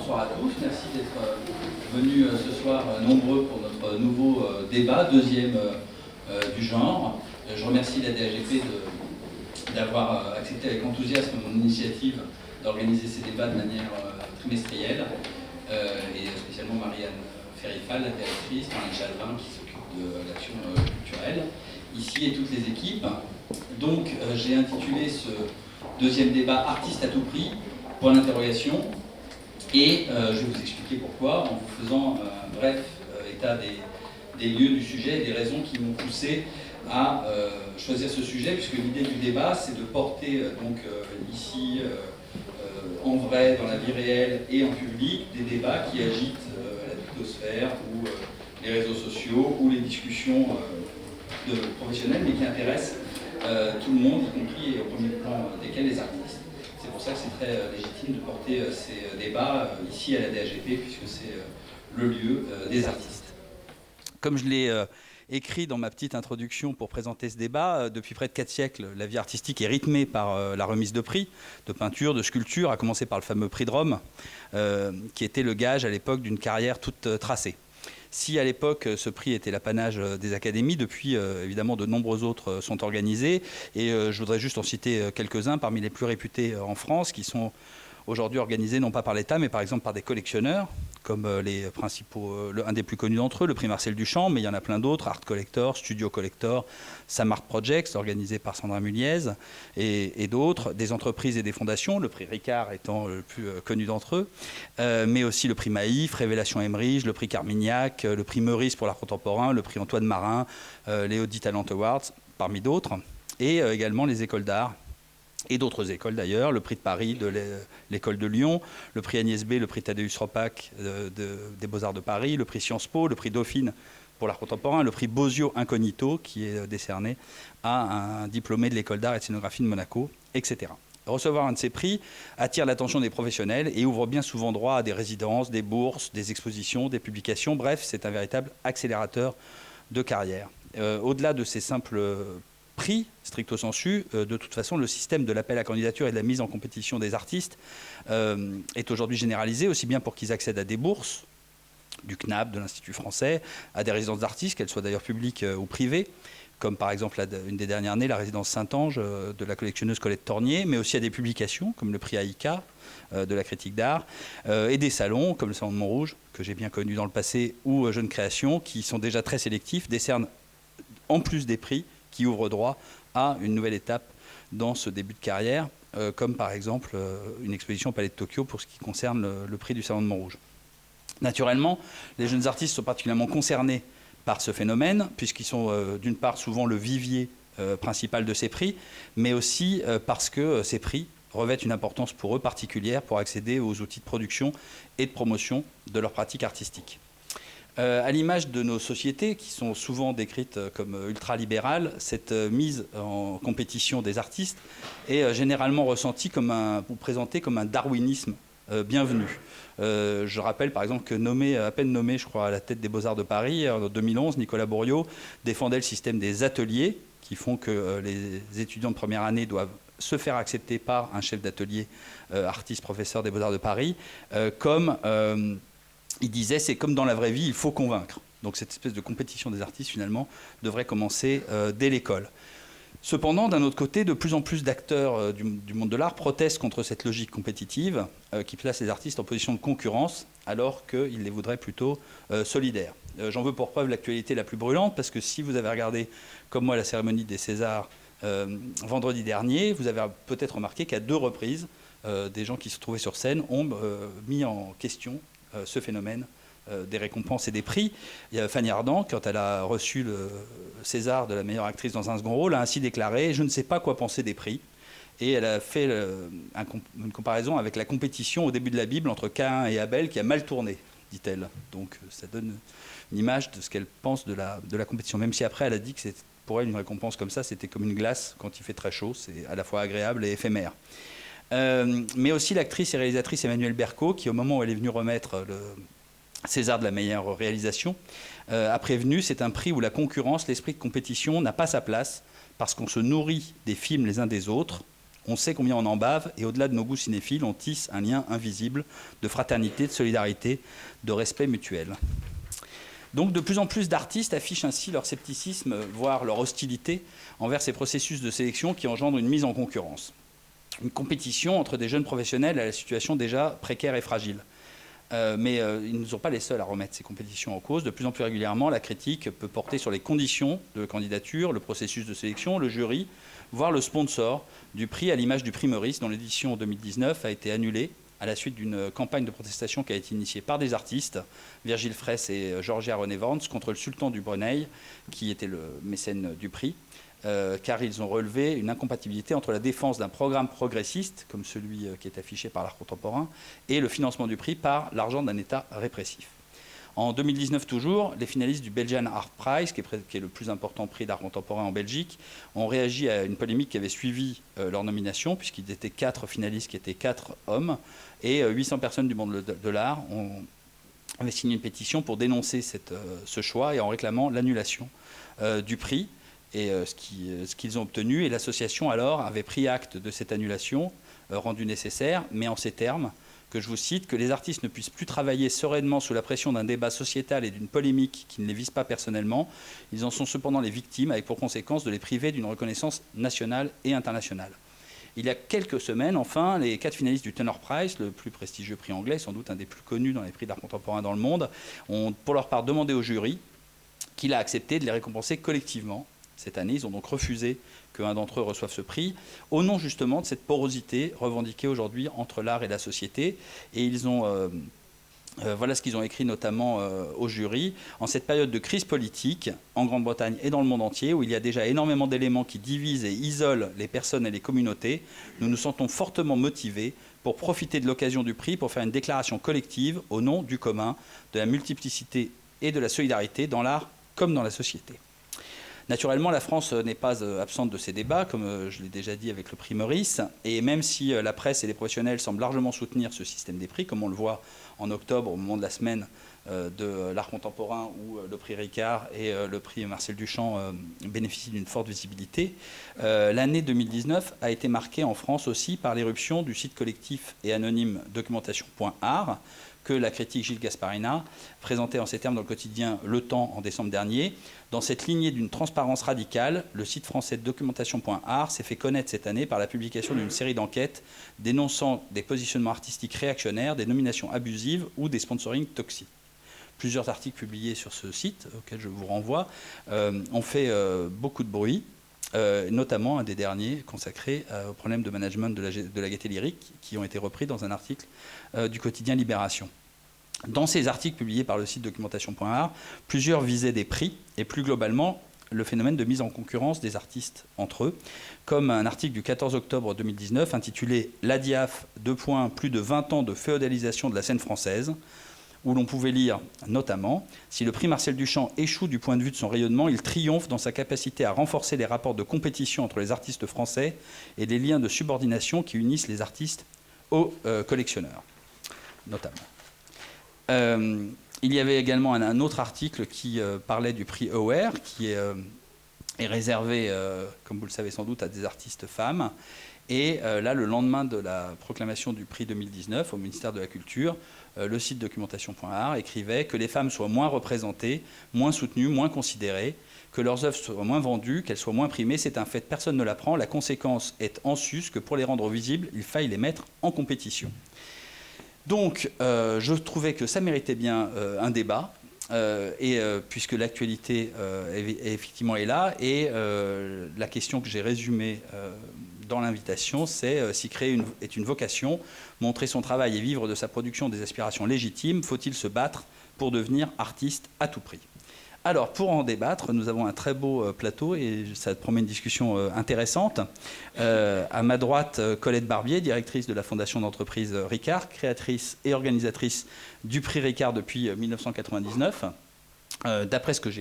bonsoir à tous. Merci d'être venus ce soir nombreux pour notre nouveau débat, deuxième du genre. Je remercie la DAGP d'avoir accepté avec enthousiasme mon initiative d'organiser ces débats de manière trimestrielle, et spécialement Marianne Ferrifal, la directrice, Marlène Chalvin qui s'occupe de l'action culturelle, ici, et toutes les équipes. Donc j'ai intitulé ce deuxième débat « Artistes à tout prix », point d'interrogation, et je vais vous expliquer pourquoi en vous faisant un bref état des lieux du sujet et des raisons qui m'ont poussé à choisir ce sujet, puisque l'idée du débat, c'est de porter donc ici, en vrai, dans la vie réelle et en public, des débats qui agitent la twittosphère ou les réseaux sociaux ou les discussions de professionnels, mais qui intéressent tout le monde, y compris et au premier plan desquels les artistes. C'est pour ça que c'est très légitime de porter ces débats ici à la DAGP, puisque c'est le lieu des artistes. Comme je l'ai écrit dans ma petite introduction pour présenter ce débat, depuis près de 4 siècles, la vie artistique est rythmée par la remise de prix, de peinture, de sculpture, à commencer par le fameux prix de Rome, qui était le gage à l'époque d'une carrière toute tracée. Si à l'époque ce prix était l'apanage des académies, depuis évidemment de nombreux autres sont organisés, et je voudrais juste en citer quelques-uns parmi les plus réputés en France, qui sont aujourd'hui organisés non pas par l'État, mais par exemple par des collectionneurs, comme les principaux, un des plus connus d'entre eux, le prix Marcel Duchamp, mais il y en a plein d'autres, Art Collector, Studio Collector, Sam Art Projects, organisé par Sandra Muliez, et d'autres, des entreprises et des fondations, le prix Ricard étant le plus connu d'entre eux, mais aussi le prix Maïf, Révélation Emerige, le prix Carmignac, le prix Meurice pour l'art contemporain, le prix Antoine Marin, les Audi Talent Awards, parmi d'autres, et également les écoles d'art, et d'autres écoles d'ailleurs, le prix de Paris de l'école de Lyon, le prix Agnès B, le prix Tadeusz Ropac des Beaux-Arts de Paris, le prix Sciences Po, le prix Dauphine pour l'art contemporain, le prix Bosio Incognito qui est décerné à un diplômé de l'école d'art et de scénographie de Monaco, etc. Recevoir un de ces prix attire l'attention des professionnels et ouvre bien souvent droit à des résidences, des bourses, des expositions, des publications. Bref, c'est un véritable accélérateur de carrière. Au-delà de ces simples prix, stricto sensu, de toute façon, le système de l'appel à candidature et de la mise en compétition des artistes est aujourd'hui généralisé, aussi bien pour qu'ils accèdent à des bourses, du CNAP, de l'Institut français, à des résidences d'artistes, qu'elles soient d'ailleurs publiques ou privées, comme par exemple une des dernières années, la résidence Saint-Ange de la collectionneuse Colette Tornier, mais aussi à des publications, comme le prix Aïka de la critique d'art, et des salons, comme le Salon de Montrouge, que j'ai bien connu dans le passé, ou Jeunes Créations, qui sont déjà très sélectifs, décernent en plus des prix qui ouvre droit à une nouvelle étape dans ce début de carrière, comme par exemple une exposition au Palais de Tokyo pour ce qui concerne le prix du Salon de Montrouge. Naturellement, les jeunes artistes sont particulièrement concernés par ce phénomène, puisqu'ils sont d'une part souvent le vivier principal de ces prix, mais aussi parce que ces prix revêtent une importance pour eux particulière pour accéder aux outils de production et de promotion de leur pratique artistique. À l'image de nos sociétés, qui sont souvent décrites comme ultralibérales, cette mise en compétition des artistes est généralement ressentie ou présentée comme un darwinisme bienvenu. Je rappelle par exemple que à peine nommé, je crois, à la tête des Beaux-Arts de Paris, en 2011, Nicolas Bourriaud défendait le système des ateliers, qui font que les étudiants de première année doivent se faire accepter par un chef d'atelier, artiste, professeur des Beaux-Arts de Paris, comme... il disait, c'est comme dans la vraie vie, il faut convaincre. Donc cette espèce de compétition des artistes, finalement, devrait commencer dès l'école. Cependant, d'un autre côté, de plus en plus d'acteurs du monde de l'art protestent contre cette logique compétitive qui place les artistes en position de concurrence, alors qu'ils les voudraient plutôt solidaires. J'en veux pour preuve l'actualité la plus brûlante, parce que si vous avez regardé, comme moi, la cérémonie des Césars vendredi dernier, vous avez peut-être remarqué qu'à 2 reprises, des gens qui se trouvaient sur scène ont mis en question ce phénomène des récompenses et des prix. Il y a Fanny Ardant, quand elle a reçu le César de la meilleure actrice dans un second rôle, a ainsi déclaré « Je ne sais pas quoi penser des prix ». Et elle a fait une comparaison avec la compétition au début de la Bible entre Caïn et Abel qui a mal tourné, dit-elle. Donc ça donne une image de ce qu'elle pense de la compétition, même si après elle a dit que pour elle une récompense comme ça, c'était comme une glace quand il fait très chaud, c'est à la fois agréable et éphémère. Mais aussi l'actrice et réalisatrice Emmanuelle Berco, qui au moment où elle est venue remettre le César de la meilleure réalisation, a prévenu, c'est un prix où la concurrence, l'esprit de compétition n'a pas sa place, parce qu'on se nourrit des films les uns des autres, On sait combien on en bave, et au-delà de nos goûts cinéphiles, on tisse un lien invisible de fraternité, de solidarité, de respect mutuel. Donc de plus en plus d'artistes affichent ainsi leur scepticisme, voire leur hostilité envers ces processus de sélection qui engendrent une mise en concurrence. Une compétition entre des jeunes professionnels à la situation déjà précaire et fragile. Mais ils ne sont pas les seuls à remettre ces compétitions en cause. De plus en plus régulièrement, la critique peut porter sur les conditions de candidature, le processus de sélection, le jury, voire le sponsor du prix, à l'image du prix Meurice, dont l'édition 2019 a été annulée à la suite d'une campagne de protestation qui a été initiée par des artistes, Virgile Fraisse et Georgia René-Vance, contre le sultan du Brunei, qui était le mécène du prix, car ils ont relevé une incompatibilité entre la défense d'un programme progressiste, comme celui qui est affiché par l'art contemporain, et le financement du prix par l'argent d'un État répressif. En 2019 toujours, les finalistes du Belgian Art Prize, qui est le plus important prix d'art contemporain en Belgique, ont réagi à une polémique qui avait suivi leur nomination, puisqu'ils étaient 4 finalistes qui étaient 4 hommes, et 800 personnes du monde de l'art avaient signé une pétition pour dénoncer ce choix et en réclamant l'annulation du prix et ce qu'ils ont obtenu. Et l'association alors avait pris acte de cette annulation rendue nécessaire, mais en ces termes, que je vous cite, que les artistes ne puissent plus travailler sereinement sous la pression d'un débat sociétal et d'une polémique qui ne les vise pas personnellement. Ils en sont cependant les victimes, avec pour conséquence de les priver d'une reconnaissance nationale et internationale. Il y a quelques semaines, enfin, les 4 finalistes du Turner Prize, le plus prestigieux prix anglais, sans doute un des plus connus dans les prix d'art contemporain dans le monde, ont pour leur part demandé au jury qu'il a accepté de les récompenser collectivement. Cette année, ils ont donc refusé qu'un d'entre eux reçoive ce prix, au nom justement de cette porosité revendiquée aujourd'hui entre l'art et la société. Et ils ont, voilà ce qu'ils ont écrit notamment au jury. En cette période de crise politique, en Grande-Bretagne et dans le monde entier, où il y a déjà énormément d'éléments qui divisent et isolent les personnes et les communautés, nous nous sentons fortement motivés pour profiter de l'occasion du prix pour faire une déclaration collective au nom du commun, de la multiplicité et de la solidarité dans l'art comme dans la société. Naturellement, la France n'est pas absente de ces débats, comme je l'ai déjà dit avec le prix Meurice, et même si la presse et les professionnels semblent largement soutenir ce système des prix, comme on le voit en octobre, au moment de la semaine de l'art contemporain, où le prix Ricard et le prix Marcel Duchamp bénéficient d'une forte visibilité, l'année 2019 a été marquée en France aussi par l'éruption du site collectif et anonyme documentation.art, que la critique Gilles Gasparina présentait en ces termes dans le quotidien Le Temps en décembre dernier. Dans cette lignée d'une transparence radicale, le site français de documentation.art s'est fait connaître cette année par la publication d'une série d'enquêtes dénonçant des positionnements artistiques réactionnaires, des nominations abusives ou des sponsorings toxiques. Plusieurs articles publiés sur ce site, auxquels je vous renvoie, ont fait beaucoup de bruit, notamment un des derniers consacré au problème de management de la gaieté lyrique, qui ont été repris dans un article du quotidien Libération. Dans ces articles publiés par le site documentation.art, plusieurs visaient des prix et plus globalement le phénomène de mise en concurrence des artistes entre eux, comme un article du 14 octobre 2019 intitulé « L'ADIAF, plus de 20 ans de féodalisation de la scène française », où l'on pouvait lire notamment « Si le prix Marcel Duchamp échoue du point de vue de son rayonnement, il triomphe dans sa capacité à renforcer les rapports de compétition entre les artistes français et les liens de subordination qui unissent les artistes aux collectionneurs, notamment. » Il y avait également un autre article qui parlait du prix Aware, qui est réservé, comme vous le savez sans doute, à des artistes femmes. Et là, le lendemain de la proclamation du prix 2019 au ministère de la Culture, le site documentation.art écrivait que les femmes soient moins représentées, moins soutenues, moins considérées, que leurs œuvres soient moins vendues, qu'elles soient moins primées. C'est un fait, personne ne l'apprend. La conséquence est en sus que pour les rendre visibles, il faille les mettre en compétition. Donc, je trouvais que ça méritait bien un débat, puisque l'actualité effectivement est là, et la question que j'ai résumée dans l'invitation, c'est si créer est une vocation, montrer son travail et vivre de sa production des aspirations légitimes, faut-il se battre pour devenir artiste à tout prix ? Alors, pour en débattre, nous avons un très beau plateau et ça promet une discussion intéressante. À ma droite, Colette Barbier, directrice de la fondation d'entreprise Ricard, créatrice et organisatrice du prix Ricard depuis 1999. D'après ce que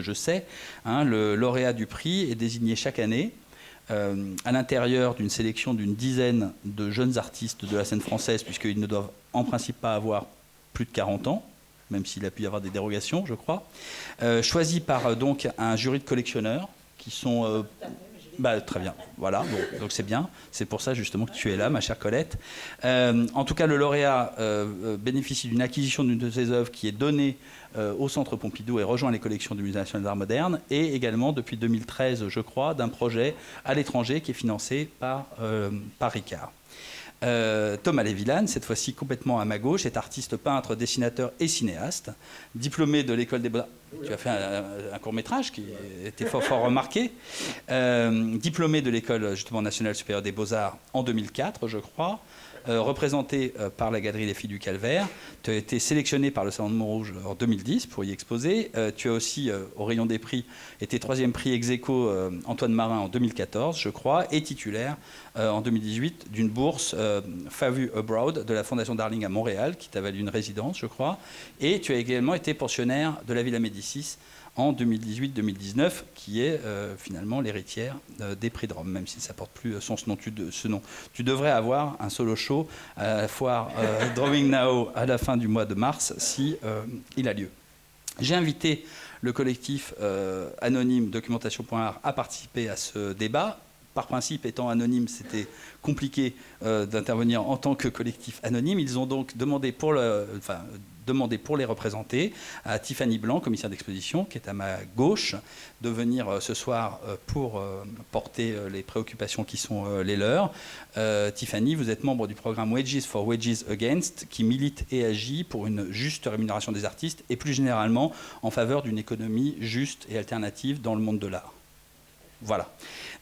je sais, le lauréat du prix est désigné chaque année à l'intérieur d'une sélection d'une dizaine de jeunes artistes de la scène française, puisqu'ils ne doivent en principe pas avoir plus de 40 ans. Même s'il a pu y avoir des dérogations, je crois, choisi par donc un jury de collectionneurs qui sont Bah, très bien, voilà, bon, donc c'est bien, c'est pour ça justement que tu es là, ma chère Colette. En tout cas, le lauréat bénéficie d'une acquisition d'une de ses œuvres qui est donnée au Centre Pompidou et rejoint les collections du Musée national d'art moderne, et également depuis 2013, je crois, d'un projet à l'étranger qui est financé par Ricard. Thomas Lévillane, cette fois-ci complètement à ma gauche, est artiste, peintre, dessinateur et cinéaste, diplômé de l'école des Beaux-Arts. Tu as fait un court-métrage qui était fort remarqué. Diplômé de l'école justement nationale supérieure des Beaux-Arts en 2004, je crois. Représenté par la Galerie Les Filles du Calvaire. Tu as été sélectionné par le Salon de Montrouge en 2010 pour y exposer. Tu as aussi, au rayon des prix, été 3e prix ex-aequo Antoine Marin en 2014, je crois, et titulaire en 2018 d'une bourse Favu Abroad de la Fondation Darling à Montréal, qui t'a valu une résidence, je crois. Et tu as également été pensionnaire de la Villa Médicis en 2018-2019, qui est finalement l'héritière des prix de Rome, même si ça ne porte plus ce nom. Tu devrais avoir un solo show à la foire Drawing Now à la fin du mois de mars, si il a lieu. J'ai invité le collectif anonyme Documentation.art à participer à ce débat. Par principe, étant anonyme, c'était compliqué d'intervenir en tant que collectif anonyme. Ils ont donc demandé pour les représenter à Tiffany Blanc, commissaire d'exposition, qui est à ma gauche, de venir ce soir pour porter les préoccupations qui sont les leurs. Tiffany, vous êtes membre du programme Wages for Wages Against, qui milite et agit pour une juste rémunération des artistes et plus généralement en faveur d'une économie juste et alternative dans le monde de l'art. Voilà.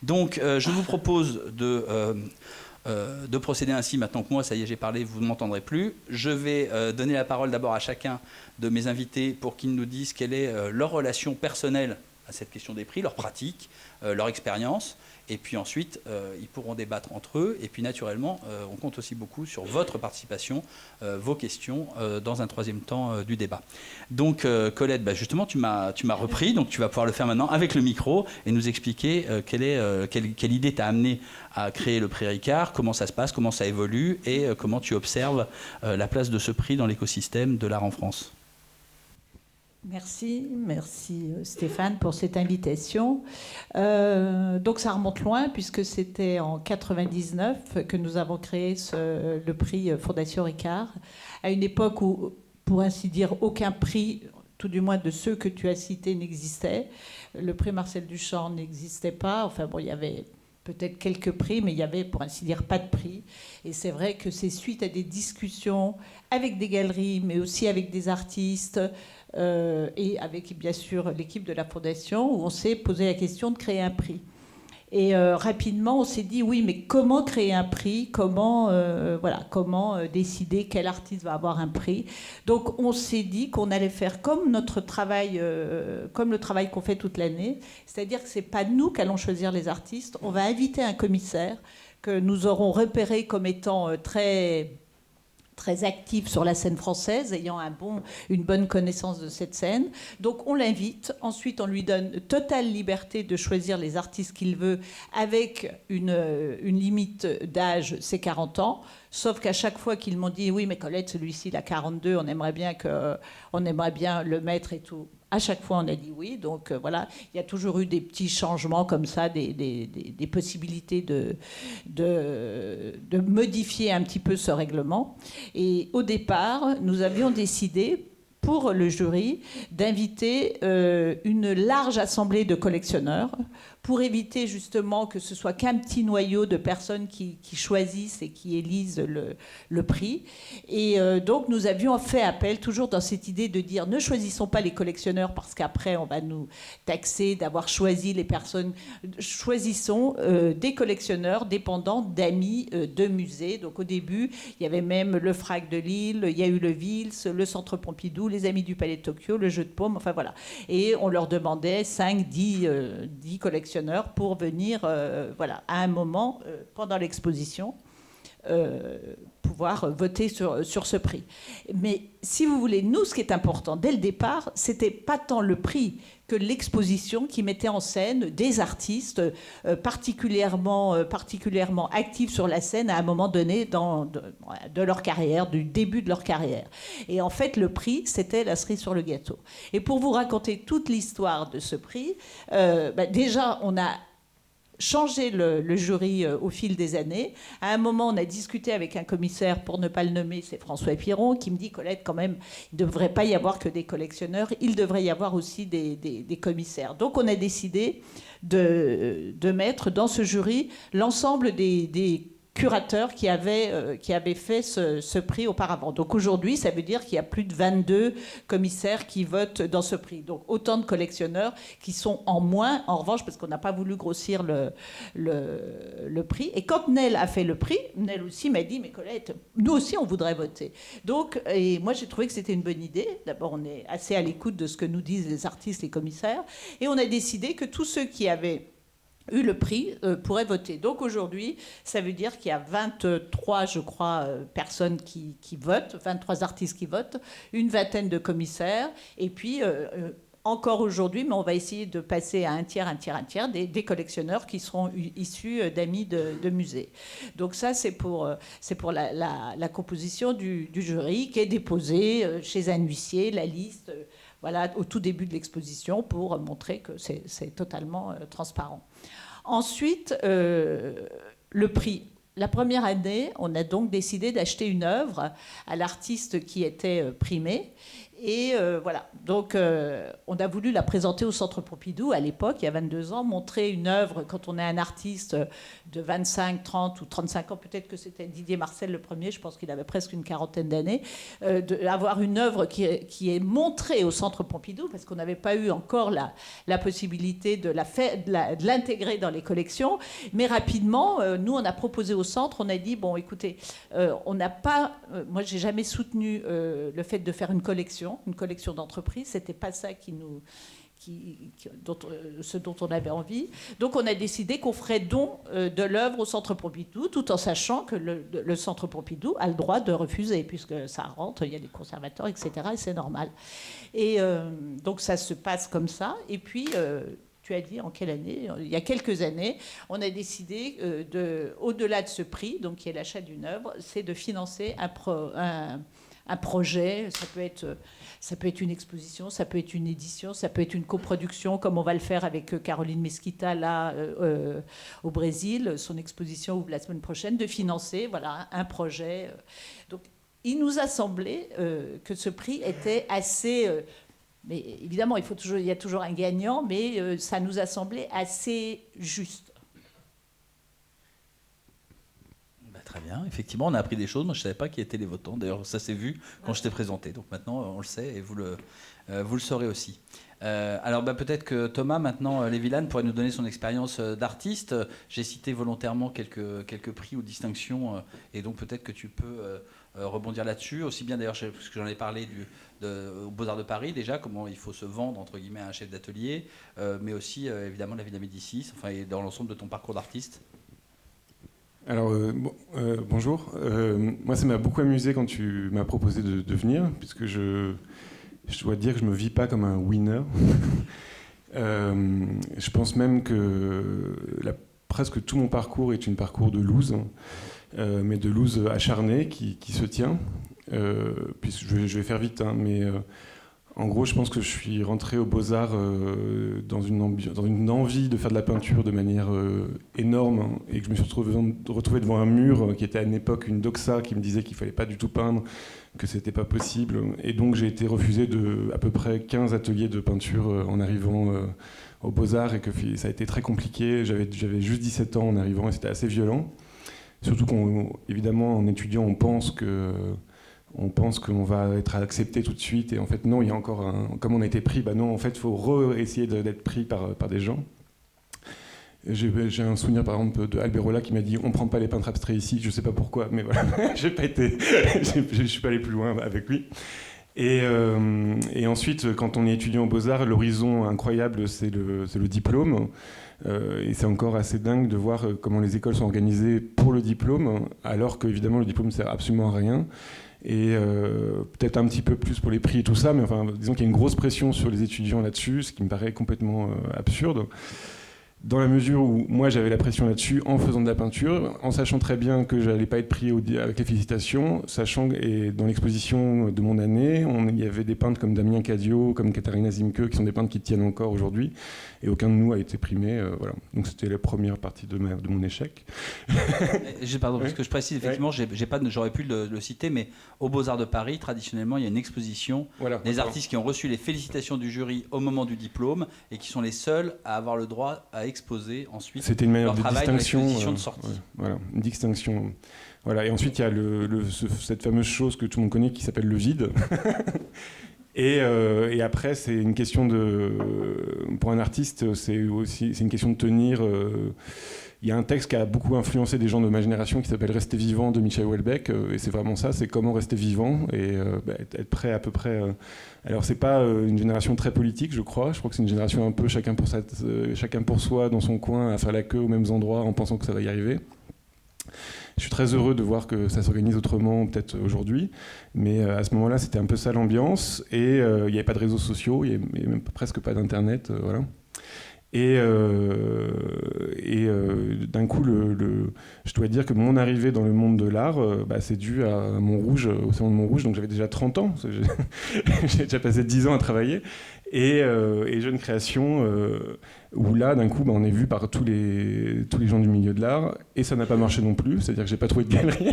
Donc, je vous propose de procéder ainsi. Maintenant que moi, ça y est, j'ai parlé, vous ne m'entendrez plus. Je vais donner la parole d'abord à chacun de mes invités pour qu'ils nous disent quelle est leur relation personnelle à cette question des prix, leur pratique, leur expérience. Et puis ensuite, ils pourront débattre entre eux. Et puis naturellement, on compte aussi beaucoup sur votre participation, vos questions dans un troisième temps du débat. Donc Colette, justement, tu m'as repris, donc tu vas pouvoir le faire maintenant avec le micro et nous expliquer quelle idée t'a amené à créer le prix Ricard, comment ça se passe, comment ça évolue et comment tu observes la place de ce prix dans l'écosystème de l'art en France. Merci Stéphane pour cette invitation. Donc ça remonte loin puisque c'était en 99 que nous avons créé le prix Fondation Ricard, à une époque où, pour ainsi dire, aucun prix, tout du moins de ceux que tu as cités, n'existait. Le prix Marcel Duchamp n'existait pas. Enfin bon, il y avait peut-être quelques prix, mais il n'y avait, pour ainsi dire, pas de prix. Et c'est vrai que c'est suite à des discussions avec des galeries, mais aussi avec des artistes, et avec bien sûr l'équipe de la Fondation, où on s'est posé la question de créer un prix. Et rapidement, on s'est dit, oui, mais comment créer un prix ? Comment décider quel artiste va avoir un prix ? Donc, on s'est dit qu'on allait faire comme notre travail, comme le travail qu'on fait toute l'année, c'est-à-dire que ce n'est pas nous qui allons choisir les artistes, on va inviter un commissaire que nous aurons repéré comme étant très actif sur la scène française, ayant une bonne connaissance de cette scène. Donc on l'invite, ensuite on lui donne totale liberté de choisir les artistes qu'il veut, avec une limite d'âge, c'est 40 ans, sauf qu'à chaque fois qu'ils m'ont dit « Oui, mais Colette, celui-ci, il a 42, on aimerait bien le mettre et tout », à chaque fois, on a dit oui. Donc voilà, il y a toujours eu des petits changements comme ça, des possibilités de modifier un petit peu ce règlement. Et au départ, nous avions décidé, pour le jury, d'inviter une large assemblée de collectionneurs pour éviter justement que ce soit qu'un petit noyau de personnes qui choisissent et qui élisent le prix. Et donc nous avions fait appel, toujours dans cette idée de dire ne choisissons pas les collectionneurs parce qu'après on va nous taxer d'avoir choisi les personnes. Choisissons des collectionneurs dépendants d'amis de musées. Donc au début, il y avait même le FRAC de Lille, il y a eu le Vils, le Centre Pompidou, les Amis du Palais de Tokyo, le Jeu de Paume, enfin voilà. Et on leur demandait 5, 10 collectionneurs pour venir, à un moment, pendant l'exposition, pouvoir voter sur ce prix. Mais si vous voulez, nous, ce qui est important, dès le départ, c'était pas tant le prix que l'exposition qui mettait en scène des artistes particulièrement actifs sur la scène à un moment donné de leur carrière, du début de leur carrière. Et en fait, le prix, c'était la cerise sur le gâteau. Et pour vous raconter toute l'histoire de ce prix, déjà, on a changé le jury au fil des années. À un moment, on a discuté avec un commissaire, pour ne pas le nommer, c'est François Piron, qui me dit, Colette, quand même, il ne devrait pas y avoir que des collectionneurs, il devrait y avoir aussi des commissaires. Donc on a décidé de mettre dans ce jury l'ensemble des curateurs qui avaient fait ce prix auparavant. Donc aujourd'hui, ça veut dire qu'il y a plus de 22 commissaires qui votent dans ce prix. Donc autant de collectionneurs qui sont en moins, en revanche, parce qu'on n'a pas voulu grossir le prix. Et quand Nel a fait le prix, Nel aussi m'a dit, mais Colette, nous aussi on voudrait voter. Donc, et moi j'ai trouvé que c'était une bonne idée. D'abord, on est assez à l'écoute de ce que nous disent les artistes, les commissaires. Et on a décidé que tous ceux qui avaient eu le prix pourraient voter. Donc aujourd'hui, ça veut dire qu'il y a 23, je crois, personnes qui votent, 23 artistes qui votent, une vingtaine de commissaires, et puis encore aujourd'hui, mais on va essayer de passer à un tiers, des collectionneurs qui seront issus d'amis de musées. Donc ça, c'est pour la composition du jury qui est déposée chez un huissier, la liste, voilà, au tout début de l'exposition, pour montrer que c'est totalement transparent. Ensuite, le prix. La première année, on a donc décidé d'acheter une œuvre à l'artiste qui était primé. Et voilà, donc on a voulu la présenter au Centre Pompidou à l'époque, il y a 22 ans, montrer une œuvre quand on est un artiste de 25, 30 ou 35 ans, peut-être que c'était Didier Marcel le premier, je pense qu'il avait presque une quarantaine d'années, d'avoir une œuvre qui est montrée au Centre Pompidou, parce qu'on n'avait pas eu encore la possibilité de l'intégrer dans les collections. Mais rapidement, nous, on a proposé au Centre, on a dit, bon, écoutez, on n'a pas... moi, j'ai jamais soutenu le fait de faire une collection d'entreprise, c'était pas ça ce dont on avait envie. Donc on a décidé qu'on ferait don de l'œuvre au Centre Pompidou, tout en sachant que le Centre Pompidou a le droit de refuser, puisque ça rentre, il y a des conservateurs, etc., et c'est normal. Et donc ça se passe comme ça. Et puis... tu as dit en quelle année ? Il y a quelques années, on a décidé, au-delà de ce prix, donc qui est l'achat d'une œuvre, c'est de financer un projet. Ça peut être une exposition, ça peut être une édition, ça peut être une coproduction, comme on va le faire avec Caroline Mesquita là au Brésil. Son exposition ouvre la semaine prochaine, de financer un projet. Donc, il nous a semblé que ce prix était assez... mais évidemment, il y a toujours un gagnant, mais ça nous a semblé assez juste. Très bien, effectivement, on a appris des choses. Moi, je ne savais pas qui étaient les votants. D'ailleurs, ça s'est vu quand je t'ai présenté. Donc maintenant, on le sait et vous le saurez aussi. Alors peut-être que Thomas, maintenant, Lévilan, pourrait nous donner son expérience d'artiste. J'ai cité volontairement quelques prix ou distinctions, et donc peut-être que tu peux rebondir là-dessus. Aussi bien d'ailleurs, parce que j'en ai parlé aux Beaux-Arts de Paris déjà, comment il faut se vendre, entre guillemets, à un chef d'atelier, mais aussi évidemment la Villa Médicis, enfin, et dans l'ensemble de ton parcours d'artiste. Alors, bonjour. Moi, ça m'a beaucoup amusé quand tu m'as proposé de venir, puisque je dois dire que je ne me vis pas comme un winner. Je pense même que presque tout mon parcours est un parcours de loose, mais de loose acharné qui se tient. Puisque je vais faire vite, hein, mais en gros, je pense que je suis rentré aux Beaux-Arts dans une envie de faire de la peinture de manière énorme, hein, et que je me suis retrouvé devant un mur qui était à une époque une doxa qui me disait qu'il ne fallait pas du tout peindre, que ce n'était pas possible. Et donc j'ai été refusé de à peu près 15 ateliers de peinture en arrivant aux Beaux-Arts, et que ça a été très compliqué. J'avais juste 17 ans en arrivant, et c'était assez violent. Surtout qu'évidemment, en étudiant, on pense qu'on va être accepté tout de suite, et en fait non, il y a encore comme on a été pris, non, en fait il faut essayer d'être pris par des gens. J'ai un souvenir par exemple de Alberola qui m'a dit on prend pas les peintres abstraits ici, je sais pas pourquoi, mais voilà. Je suis pas allé plus loin avec lui. Et ensuite, quand on est étudiant aux Beaux-Arts, l'horizon incroyable, c'est le diplôme. Et c'est encore assez dingue de voir comment les écoles sont organisées pour le diplôme, alors qu'évidemment le diplôme ne sert absolument à rien. Et peut-être un petit peu plus pour les prix et tout ça, mais enfin, disons qu'il y a une grosse pression sur les étudiants là-dessus, ce qui me paraît complètement absurde. dans la mesure où moi j'avais la pression là-dessus en faisant de la peinture, en sachant très bien que j'allais pas être pris avec les félicitations, sachant et dans l'exposition de mon année, il y avait des peintres comme Damien Cadio, comme Katharina Zimke, qui sont des peintres qui tiennent encore aujourd'hui, et aucun de nous a été primé. Voilà. Donc c'était la première partie de mon échec. Pardon, parce que je précise, effectivement, j'aurais pu le citer, mais aux Beaux-Arts de Paris, traditionnellement, il y a une exposition des artistes qui ont reçu les félicitations du jury au moment du diplôme et qui sont les seuls à avoir le droit à exposer ensuite c'était une manière leur de travail distinction, de sortie. Voilà, une distinction. Voilà. Et ensuite, il y a cette fameuse chose que tout le monde connaît qui s'appelle le vide. Et après, c'est une question pour un artiste, c'est une question de tenir. Il y a un texte qui a beaucoup influencé des gens de ma génération qui s'appelle Rester vivant de Michel Houellebecq, et c'est vraiment ça, c'est comment rester vivant et être prêt à peu près. Alors c'est pas une génération très politique, je crois que c'est une génération un peu chacun pour soi dans son coin à faire la queue aux mêmes endroits en pensant que ça va y arriver. Je suis très heureux de voir que ça s'organise autrement peut-être aujourd'hui, mais à ce moment-là c'était un peu ça l'ambiance, et il n'y avait pas de réseaux sociaux, il n'y avait même presque pas d'internet, voilà. Et d'un coup, je dois dire que mon arrivée dans le monde de l'art, c'est dû à Montrouge, au salon de Montrouge, donc j'avais déjà 30 ans, j'ai déjà passé 10 ans à travailler, et Jeune Création, où là, d'un coup, on est vu par tous les gens du milieu de l'art, et ça n'a pas marché non plus, c'est-à-dire que j'ai pas trouvé de galerie,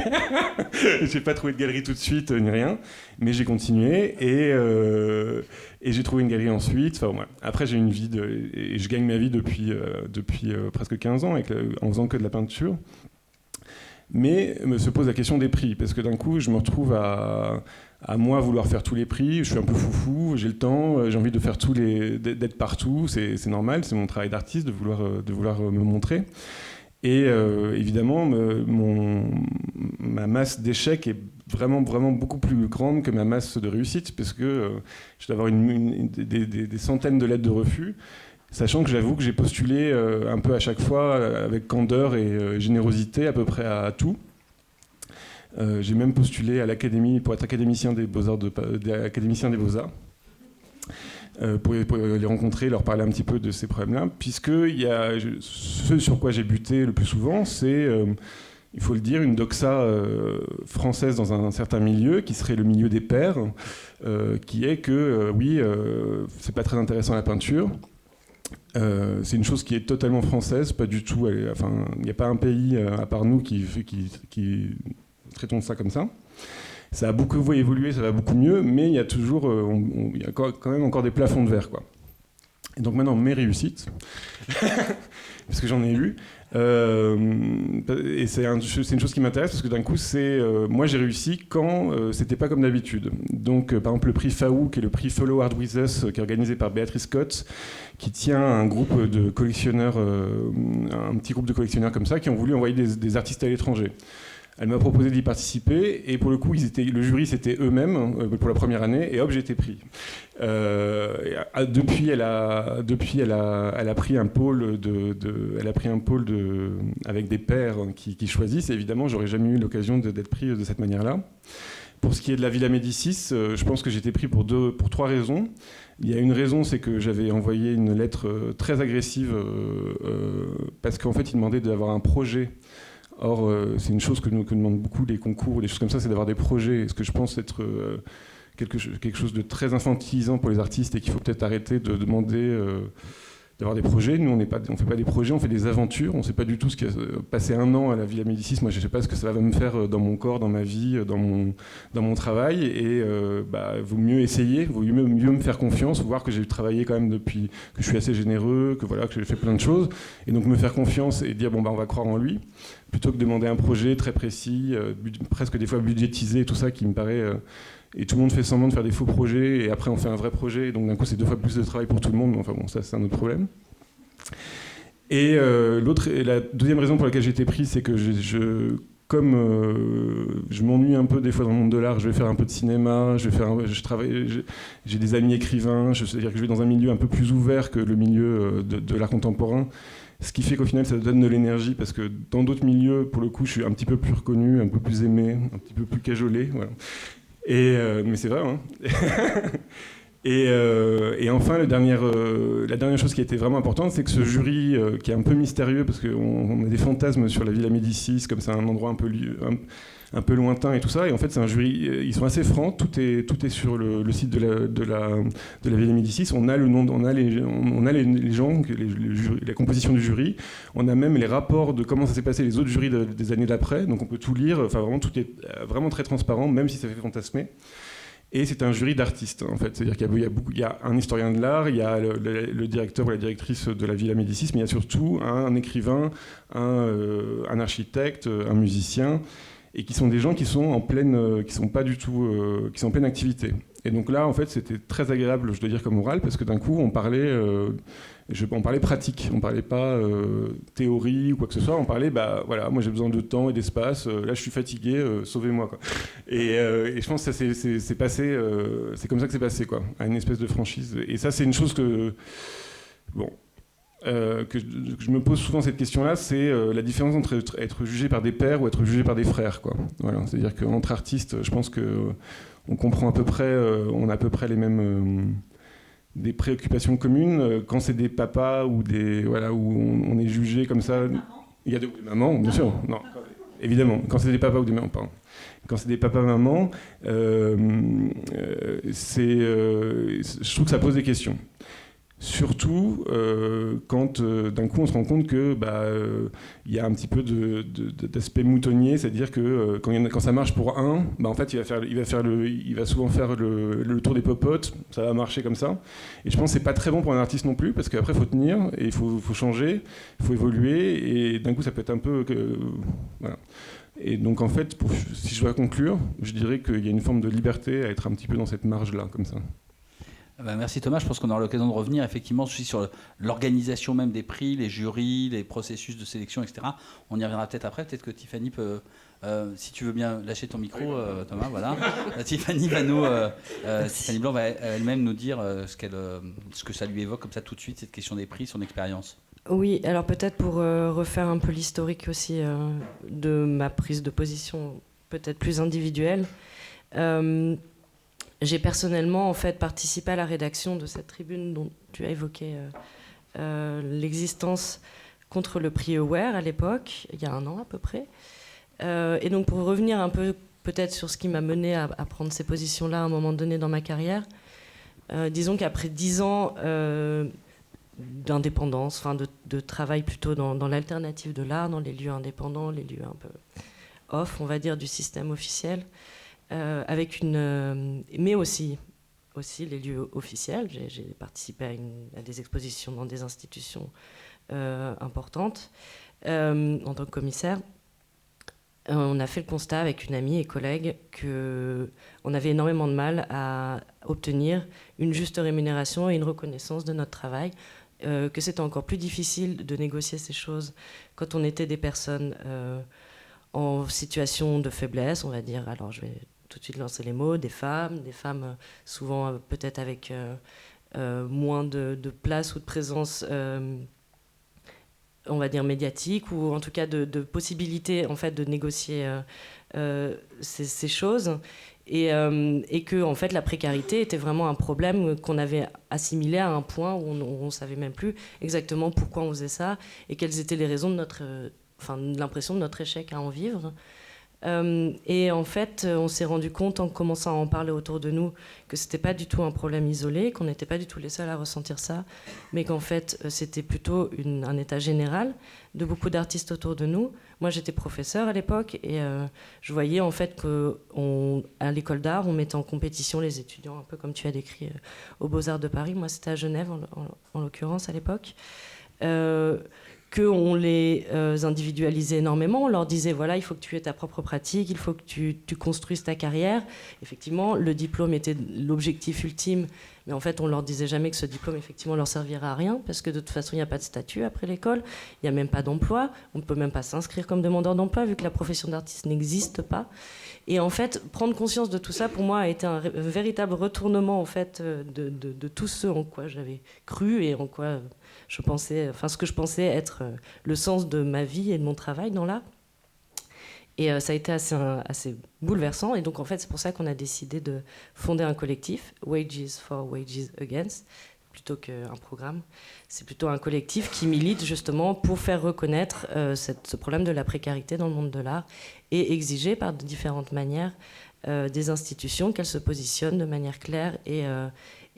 j'ai pas trouvé de galerie tout de suite, ni rien, mais j'ai continué, et j'ai trouvé une galerie ensuite. Enfin, ouais. Après, j'ai une vie et je gagne ma vie depuis presque 15 ans en faisant que de la peinture. Mais me se pose la question des prix, parce que d'un coup, je me retrouve à moi vouloir faire tous les prix. Je suis un peu foufou, j'ai le temps, j'ai envie de faire d'être partout. C'est normal, c'est mon travail d'artiste de vouloir me montrer. Et évidemment, ma masse d'échecs est vraiment, vraiment beaucoup plus grande que ma masse de réussite, parce que je dois avoir des centaines de lettres de refus, sachant que j'avoue que j'ai postulé un peu à chaque fois avec candeur et générosité à peu près à tout. J'ai même postulé à l'Académie pour être académicien des Beaux-Arts pour les rencontrer, leur parler un petit peu de ces problèmes-là, puisque ce sur quoi j'ai buté le plus souvent, c'est, il faut le dire, une doxa française dans un certain milieu, qui serait le milieu des pairs, qui est que, c'est pas très intéressant la peinture, c'est une chose qui est totalement française, pas du tout, il n'y a pas un pays à part nous qui traitons ça comme ça. Ça a beaucoup évolué, ça va beaucoup mieux, mais il y a toujours, il y a quand même encore des plafonds de verre, quoi. Et donc maintenant, mes réussites, parce que j'en ai eu, et c'est une chose qui m'intéresse, parce que d'un coup, moi j'ai réussi quand c'était pas comme d'habitude. Donc par exemple le prix FAO, qui est le prix Follow Art With Us, qui est organisé par Béatrice Scott, qui tient un groupe de collectionneurs, un petit groupe de collectionneurs comme ça, qui ont voulu envoyer des artistes à l'étranger. Elle m'a proposé d'y participer, et pour le coup, le jury, c'était eux-mêmes pour la première année, et hop, j'ai été pris. Depuis, elle a pris un pôle avec des pairs qui choisissent. Et évidemment, j'aurais jamais eu l'occasion d'être pris de cette manière-là. Pour ce qui est de la Villa Médicis, je pense que j'ai été pris pour 3 raisons. Il y a une raison, c'est que j'avais envoyé une lettre très agressive parce qu'en fait, ils demandaient d'avoir un projet. Or, c'est une chose que demandent beaucoup les concours, les choses comme ça, c'est d'avoir des projets. Ce que je pense être quelque chose de très infantilisant pour les artistes, et qu'il faut peut-être arrêter de demander d'avoir des projets. Nous, on ne fait pas des projets, on fait des aventures. On ne sait pas du tout ce qui a passé 1 an à la Villa Médicis. Moi, je ne sais pas ce que ça va me faire dans mon corps, dans ma vie, dans mon travail. Et vaut mieux essayer, vaut mieux me faire confiance, voir que j'ai travaillé quand même depuis, que je suis assez généreux, que j'ai fait plein de choses. Et donc me faire confiance et dire, on va croire en lui, plutôt que demander un projet très précis, presque des fois budgétisé, tout ça qui me paraît... Et tout le monde fait semblant de faire des faux projets, et après on fait un vrai projet, et donc d'un coup c'est 2 fois plus de travail pour tout le monde, mais enfin bon, ça c'est un autre problème. Et la deuxième raison pour laquelle j'ai été pris, c'est que je m'ennuie un peu des fois dans le monde de l'art, je vais faire un peu de cinéma, j'ai des amis écrivains, c'est-à-dire que je vais dans un milieu un peu plus ouvert que le milieu de l'art contemporain. Ce qui fait qu'au final, ça donne de l'énergie, parce que dans d'autres milieux, pour le coup, je suis un petit peu plus reconnu, un peu plus aimé, un petit peu plus cajolé, voilà. Mais c'est vrai, hein. Et enfin, la dernière chose qui a été vraiment importante, c'est que ce jury, qui est un peu mystérieux, parce qu'on a des fantasmes sur la Villa Médicis, comme c'est un endroit un peu lointain et tout ça, et en fait c'est un jury, ils sont assez francs, tout est sur le site de la Villa Médicis, on a le nom, on a les gens, la composition du jury, on a même les rapports de comment ça s'est passé les autres jurys des années d'après, donc on peut tout lire, enfin vraiment tout est vraiment très transparent, même si ça fait fantasmer. Et c'est un jury d'artistes, en fait. C'est-à-dire qu'il y a un historien de l'art, il y a le directeur ou la directrice de la Villa Médicis, mais il y a surtout un écrivain, un architecte, un musicien, et qui sont des gens qui sont en pleine, qui sont en pleine activité. Et donc là, en fait, c'était très agréable, je dois dire, comme oral, parce que d'un coup, on parlait pratique, on parlait pas théorie ou quoi que ce soit, on parlait, voilà, moi j'ai besoin de temps et d'espace, là je suis fatigué, sauvez-moi, quoi. Et je pense que ça c'est passé, c'est comme ça que c'est passé, quoi, à une espèce de franchise. Et ça, c'est une chose que, bon, que je me pose souvent cette question-là, c'est la différence entre être jugé par des pairs ou être jugé par des frères, quoi. Voilà, c'est-à-dire qu'entre artistes, je pense que on comprend à peu près, on a à peu près les mêmes des préoccupations communes. Quand c'est des papas ou où on est jugé comme ça, il y a des mamans, bien sûr, non, évidemment. Quand c'est des papas ou des mamans, pardon. Quand c'est des papas-mamans, je trouve que ça pose des questions. Surtout quand d'un coup on se rend compte que y a un petit peu d'aspect moutonnier, c'est-à-dire que quand ça marche pour un, en fait il va souvent faire le tour des popotes, ça va marcher comme ça. Et je pense que c'est pas très bon pour un artiste non plus, parce qu'après il faut tenir et il faut changer, il faut évoluer, et d'un coup ça peut être un peu voilà. Et donc en fait, si je dois conclure, je dirais qu'il y a une forme de liberté à être un petit peu dans cette marge-là, comme ça. Merci Thomas, je pense qu'on aura l'occasion de revenir effectivement sur l'organisation même des prix, les jurys, les processus de sélection, etc. On y reviendra peut-être après, peut-être que Tiffany peut, si tu veux bien lâcher ton micro, Thomas, voilà. Tiffany va Tiffany Blanc va elle-même nous dire ce que ça lui évoque comme ça tout de suite, cette question des prix, son expérience. Oui, alors peut-être pour refaire un peu l'historique aussi de ma prise de position peut-être plus individuelle. J'ai personnellement en fait participé à la rédaction de cette tribune dont tu as évoqué l'existence contre le prix Aware à l'époque, il y a 1 an à peu près. Et donc pour revenir un peu peut-être sur ce qui m'a mené à prendre ces positions-là à un moment donné dans ma carrière, disons qu'après 10 ans d'indépendance, de travail plutôt dans l'alternative de l'art, dans les lieux indépendants, les lieux un peu off, on va dire, du système officiel, mais aussi les lieux officiels. J'ai participé à des expositions dans des institutions importantes en tant que commissaire. On a fait le constat avec une amie et collègue qu'on avait énormément de mal à obtenir une juste rémunération et une reconnaissance de notre travail, que c'était encore plus difficile de négocier ces choses quand on était des personnes en situation de faiblesse, on va dire. Alors je vais tout de suite lancer les mots, des femmes souvent peut-être avec moins de place ou de présence, on va dire médiatique, ou en tout cas de possibilité en fait de négocier ces choses, et que en fait la précarité était vraiment un problème qu'on avait assimilé à un point où on savait même plus exactement pourquoi on faisait ça et quelles étaient les raisons de l'impression de notre échec à en vivre. Et en fait, on s'est rendu compte en commençant à en parler autour de nous que c'était pas du tout un problème isolé, qu'on n'était pas du tout les seuls à ressentir ça, mais qu'en fait, c'était plutôt un état général de beaucoup d'artistes autour de nous. Moi, j'étais professeure à l'époque et je voyais en fait qu'à l'école d'art, on mettait en compétition les étudiants, un peu comme tu as décrit aux Beaux-Arts de Paris. Moi, c'était à Genève, en l'occurrence, à l'époque. Qu'on les individualisait énormément. On leur disait, voilà, il faut que tu aies ta propre pratique, il faut que tu construises ta carrière. Effectivement, le diplôme était l'objectif ultime, mais en fait, on leur disait jamais que ce diplôme, effectivement, leur servirait à rien, parce que de toute façon, il n'y a pas de statut après l'école, il n'y a même pas d'emploi, on ne peut même pas s'inscrire comme demandeur d'emploi, vu que la profession d'artiste n'existe pas. Et en fait, prendre conscience de tout ça, pour moi, a été un véritable retournement, en fait, de tout ce en quoi j'avais cru et en quoi je pensais, ce que je pensais être le sens de ma vie et de mon travail dans l'art. Et ça a été assez bouleversant. Et donc, en fait, c'est pour ça qu'on a décidé de fonder un collectif, Wages for Wages Against, plutôt qu'un programme. C'est plutôt un collectif qui milite justement pour faire reconnaître ce problème de la précarité dans le monde de l'art et exiger par de différentes manières des institutions qu'elles se positionnent de manière claire et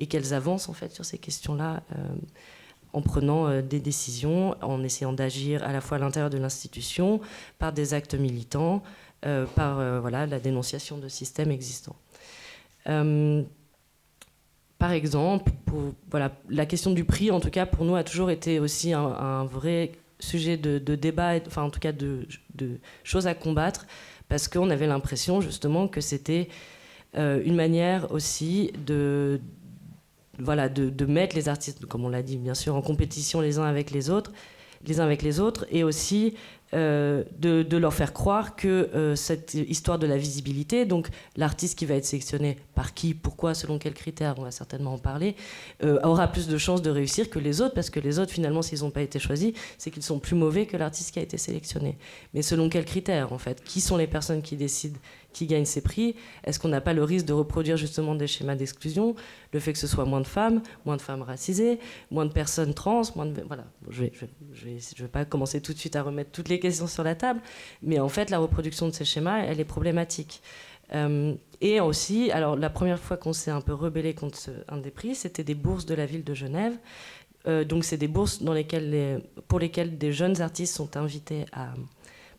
qu'elles avancent en fait sur ces questions-là en prenant des décisions, en essayant d'agir à la fois à l'intérieur de l'institution, par des actes militants, par la dénonciation de systèmes existants. Par exemple, la question du prix, en tout cas pour nous, a toujours été aussi un vrai sujet de débat, enfin en tout cas de choses à combattre, parce qu'on avait l'impression justement que c'était une manière aussi de mettre les artistes, comme on l'a dit bien sûr, en compétition les uns avec les autres, et aussi de leur faire croire que cette histoire de la visibilité, donc l'artiste qui va être sélectionné par qui, pourquoi, selon quels critères, on va certainement en parler, aura plus de chances de réussir que les autres, parce que les autres, finalement, s'ils n'ont pas été choisis, c'est qu'ils sont plus mauvais que l'artiste qui a été sélectionné. Mais selon quels critères, en fait? Qui sont les personnes qui décident qui gagnent ces prix? Est-ce qu'on n'a pas le risque de reproduire justement des schémas d'exclusion? Le fait que ce soit moins de femmes racisées, moins de personnes trans, voilà. Je vais pas commencer tout de suite à remettre toutes les questions sur la table, mais en fait, la reproduction de ces schémas, elle est problématique. Et aussi, alors la première fois qu'on s'est un peu rebellé contre un des prix, c'était des bourses de la ville de Genève. Donc c'est des bourses pour lesquelles des jeunes artistes sont invités à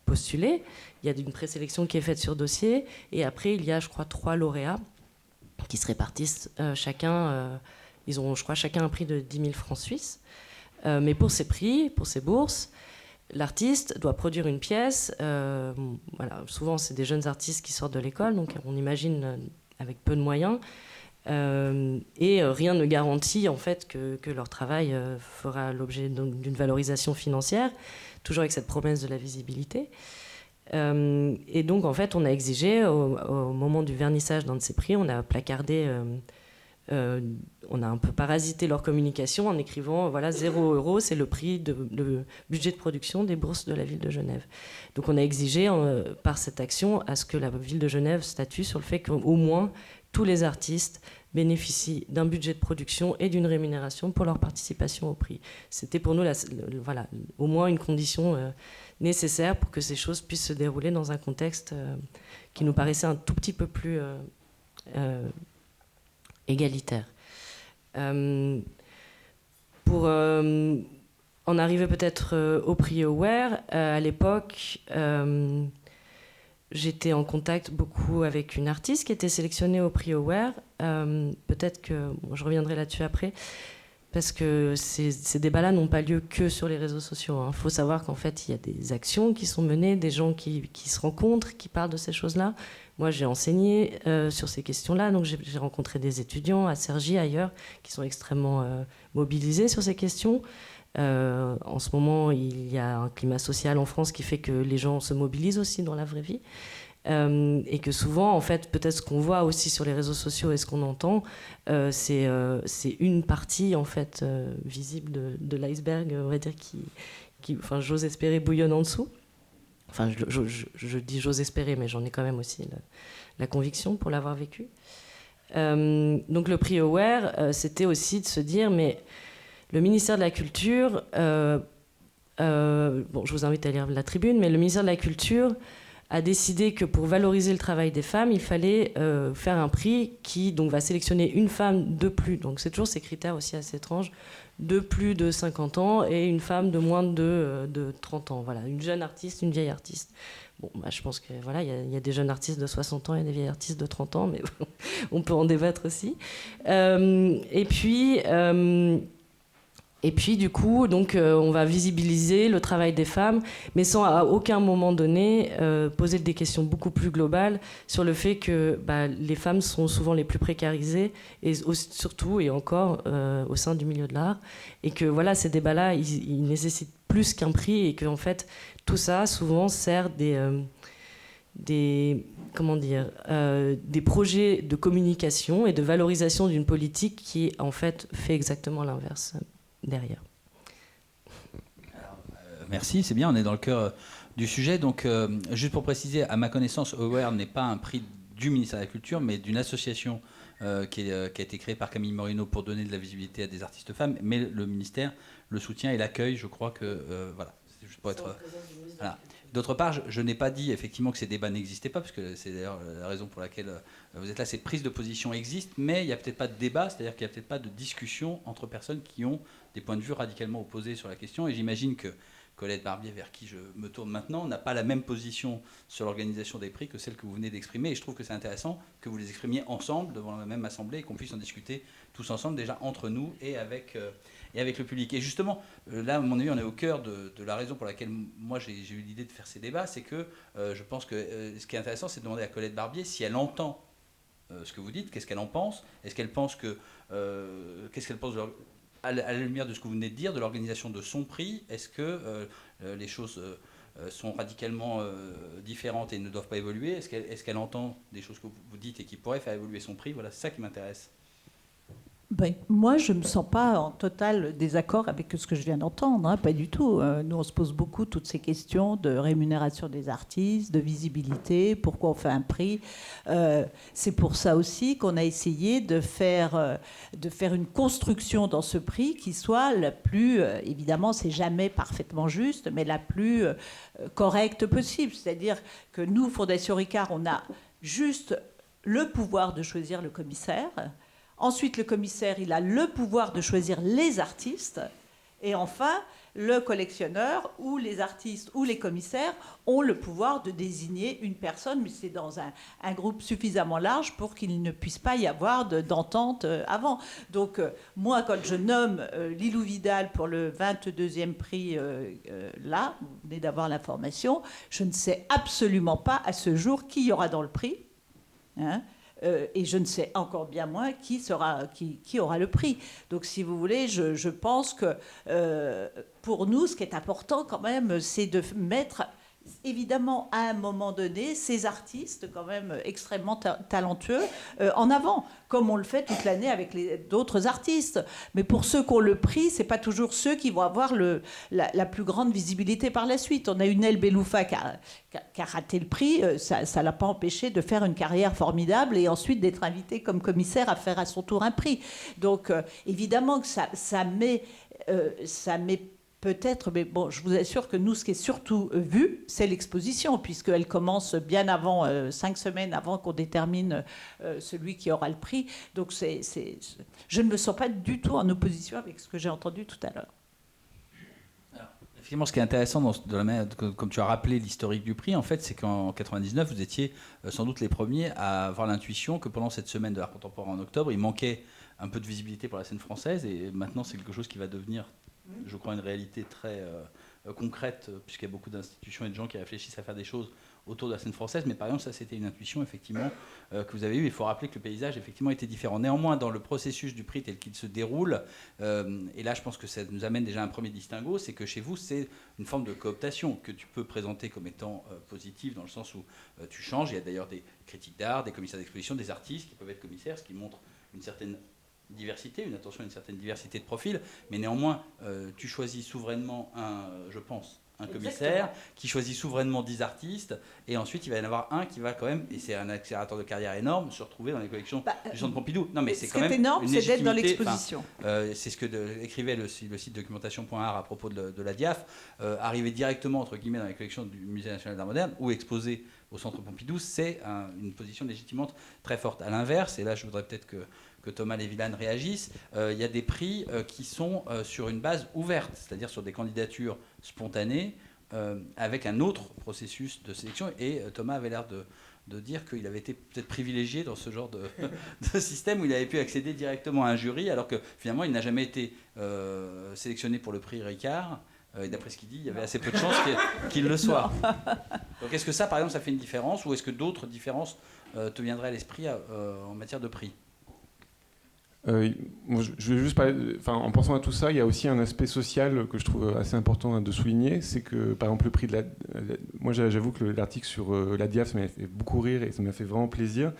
postuler. Il y a une présélection qui est faite sur dossier, et après il y a, je crois, 3 lauréats qui se répartissent chacun. Ils ont, je crois, chacun un prix de 10 000 francs suisses. Mais pour ces prix, pour ces bourses, l'artiste doit produire une pièce. Souvent, c'est des jeunes artistes qui sortent de l'école, donc on imagine avec peu de moyens. Et rien ne garantit en fait que leur travail fera l'objet d'une valorisation financière, toujours avec cette promesse de la visibilité. Et donc, en fait, on a exigé, au moment du vernissage d'un de ces prix, on a placardé, on a un peu parasité leur communication en écrivant, 0 €, c'est le prix le budget de production des bourses de la ville de Genève. Donc, on a exigé, par cette action, à ce que la ville de Genève statue sur le fait qu'au moins tous les artistes bénéficient d'un budget de production et d'une rémunération pour leur participation au prix. C'était pour nous au moins une condition nécessaire pour que ces choses puissent se dérouler dans un contexte qui nous paraissait un tout petit peu plus égalitaire. Pour en arriver peut-être au prix Aware, à l'époque, j'étais en contact beaucoup avec une artiste qui était sélectionnée au prix Aware. Peut-être que je reviendrai là-dessus après, parce que ces débats-là n'ont pas lieu que sur les réseaux sociaux. Il faut savoir qu'en fait, il y a des actions qui sont menées, des gens qui se rencontrent, qui parlent de ces choses-là. Moi, j'ai enseigné sur ces questions-là, donc j'ai rencontré des étudiants à Cergy, ailleurs, qui sont extrêmement mobilisés sur ces questions. En ce moment, il y a un climat social en France qui fait que les gens se mobilisent aussi dans la vraie vie. Et que souvent, en fait, peut-être ce qu'on voit aussi sur les réseaux sociaux et ce qu'on entend, c'est une partie, en fait, visible de l'iceberg, on va dire, qui j'ose espérer, bouillonne en dessous. Enfin, je dis j'ose espérer, mais j'en ai quand même aussi la conviction pour l'avoir vécu. Donc le prix Aware, c'était aussi de se dire, mais le ministère de la Culture, je vous invite à lire la tribune, mais le ministère de la Culture a décidé que pour valoriser le travail des femmes, il fallait faire un prix qui donc, va sélectionner une femme de plus, donc c'est toujours ces critères aussi assez étranges, de plus de 50 ans et une femme de moins de 30 ans. Voilà, une jeune artiste, une vieille artiste. Bon, je pense que voilà, il y a des jeunes artistes de 60 ans et des vieilles artistes de 30 ans, mais on peut en débattre aussi. Et puis, du coup, donc, on va visibiliser le travail des femmes, mais sans à aucun moment donné poser des questions beaucoup plus globales sur le fait que les femmes sont souvent les plus précarisées, et surtout et encore au sein du milieu de l'art, et que voilà, ces débats-là, ils nécessitent plus qu'un prix, et que en fait, tout ça souvent sert des projets de communication et de valorisation d'une politique qui en fait fait exactement l'inverse derrière. Alors, merci, c'est bien, on est dans le cœur du sujet. Donc, juste pour préciser, à ma connaissance, Aware n'est pas un prix du ministère de la Culture, mais d'une association qui a été créée par Camille Morino pour donner de la visibilité à des artistes femmes. Mais le ministère le soutient et l'accueille. Je crois que voilà, c'est juste pour être. Voilà. D'autre part, je n'ai pas dit effectivement que ces débats n'existaient pas, parce que c'est d'ailleurs la raison pour laquelle vous êtes là. Cette prise de position existe, mais il n'y a peut-être pas de débat, c'est-à-dire qu'il n'y a peut-être pas de discussion entre personnes qui ont des points de vue radicalement opposés sur la question. Et j'imagine que Colette Barbier, vers qui je me tourne maintenant, n'a pas la même position sur l'organisation des prix que celle que vous venez d'exprimer. Et je trouve que c'est intéressant que vous les exprimiez ensemble, devant la même assemblée, et qu'on puisse en discuter tous ensemble, déjà entre nous et avec le public. Et justement, là, à mon avis, on est au cœur de la raison pour laquelle moi j'ai eu l'idée de faire ces débats. C'est que je pense que ce qui est intéressant, c'est de demander à Colette Barbier si elle entend ce que vous dites, qu'est-ce qu'elle en pense. Est-ce qu'elle pense que... qu'est-ce qu'elle pense à la lumière de ce que vous venez de dire, de l'organisation de son prix? Est-ce que les choses sont radicalement différentes et ne doivent pas évoluer? Est-ce qu'elle entend des choses que vous dites et qui pourraient faire évoluer son prix? Voilà, c'est ça qui m'intéresse. Ben, moi, je ne me sens pas en total désaccord avec ce que je viens d'entendre, hein, pas du tout. Nous, on se pose beaucoup toutes ces questions de rémunération des artistes, de visibilité, pourquoi on fait un prix. C'est pour ça aussi qu'on a essayé de faire une construction dans ce prix qui soit la plus, évidemment, c'est jamais parfaitement juste, mais la plus correcte possible. C'est-à-dire que nous, Fondation Ricard, on a juste le pouvoir de choisir le commissaire. Ensuite, le commissaire, il a le pouvoir de choisir les artistes. Et enfin, le collectionneur ou les artistes ou les commissaires ont le pouvoir de désigner une personne, mais c'est dans un groupe suffisamment large pour qu'il ne puisse pas y avoir d'entente avant. Donc, moi, quand je nomme Lilou Vidal pour le 22e prix, là, vous venez d'avoir l'information, je ne sais absolument pas à ce jour qui y aura dans le prix. Hein, et je ne sais encore bien moins qui aura le prix. Donc, si vous voulez, je pense que pour nous, ce qui est important quand même, c'est de mettre, évidemment, à un moment donné, ces artistes quand même extrêmement talentueux en avant, comme on le fait toute l'année avec d'autres artistes. Mais pour ceux qui ont le prix, c'est pas toujours ceux qui vont avoir la plus grande visibilité par la suite. On a eu Nel Beloufa qui a raté le prix, ça l'a pas empêché de faire une carrière formidable et ensuite d'être invité comme commissaire à faire à son tour un prix. Donc évidemment que ça met peut-être, mais bon, je vous assure que nous, ce qui est surtout vu, c'est l'exposition, puisqu'elle commence bien avant, 5 semaines avant qu'on détermine celui qui aura le prix. Donc je ne me sens pas du tout en opposition avec ce que j'ai entendu tout à l'heure. Effectivement, ce qui est intéressant, dans la manière, comme tu as rappelé l'historique du prix, en fait, c'est qu'en 99, vous étiez sans doute les premiers à avoir l'intuition que pendant cette semaine de l'art contemporain en octobre, il manquait un peu de visibilité pour la scène française, et maintenant c'est quelque chose qui va devenir, je crois, une réalité très concrète, puisqu'il y a beaucoup d'institutions et de gens qui réfléchissent à faire des choses autour de la scène française. Mais par exemple, ça, c'était une intuition, effectivement, que vous avez eue. Il faut rappeler que le paysage, effectivement, était différent. Néanmoins, dans le processus du prix tel qu'il se déroule, et là, je pense que ça nous amène déjà à un premier distinguo, c'est que chez vous, c'est une forme de cooptation que tu peux présenter comme étant positive, dans le sens où tu changes. Il y a d'ailleurs des critiques d'art, des commissaires d'exposition, des artistes qui peuvent être commissaires, ce qui montre une certaine diversité, une attention à une certaine diversité de profils, mais néanmoins, tu choisis souverainement je pense, un commissaire qui choisit souverainement 10 artistes, et ensuite il va y en avoir un qui va quand même, et c'est un accélérateur de carrière énorme, se retrouver dans les collections du Centre Pompidou. Non, mais c'est quand même énorme, une c'est d'être dans légitimité. l'exposition. C'est ce que écrivait le site documentation.art à propos de la DIAF. Arriver directement, entre guillemets, dans les collections du Musée national d'art moderne ou exposer au Centre Pompidou, c'est une position légitimante très forte. À l'inverse, et là je voudrais peut-être que Thomas Lévillane réagisse, il y a des prix qui sont sur une base ouverte, c'est-à-dire sur des candidatures spontanées, avec un autre processus de sélection. Et Thomas avait l'air de dire qu'il avait été peut-être privilégié dans ce genre de système où il avait pu accéder directement à un jury, alors que finalement il n'a jamais été sélectionné pour le prix Ricard. Et d'après ce qu'il dit, il y avait assez peu de chances qu'il le soit. Donc est-ce que ça, par exemple, ça fait une différence, ou est-ce que d'autres différences te viendraient à l'esprit en matière de prix ? Moi, je vais juste parler, en pensant à tout ça, il y a aussi un aspect social que je trouve assez important de souligner, c'est que par exemple le prix de moi j'avoue que l'article sur la DIAF, ça m'a fait beaucoup rire et ça m'a fait vraiment plaisir,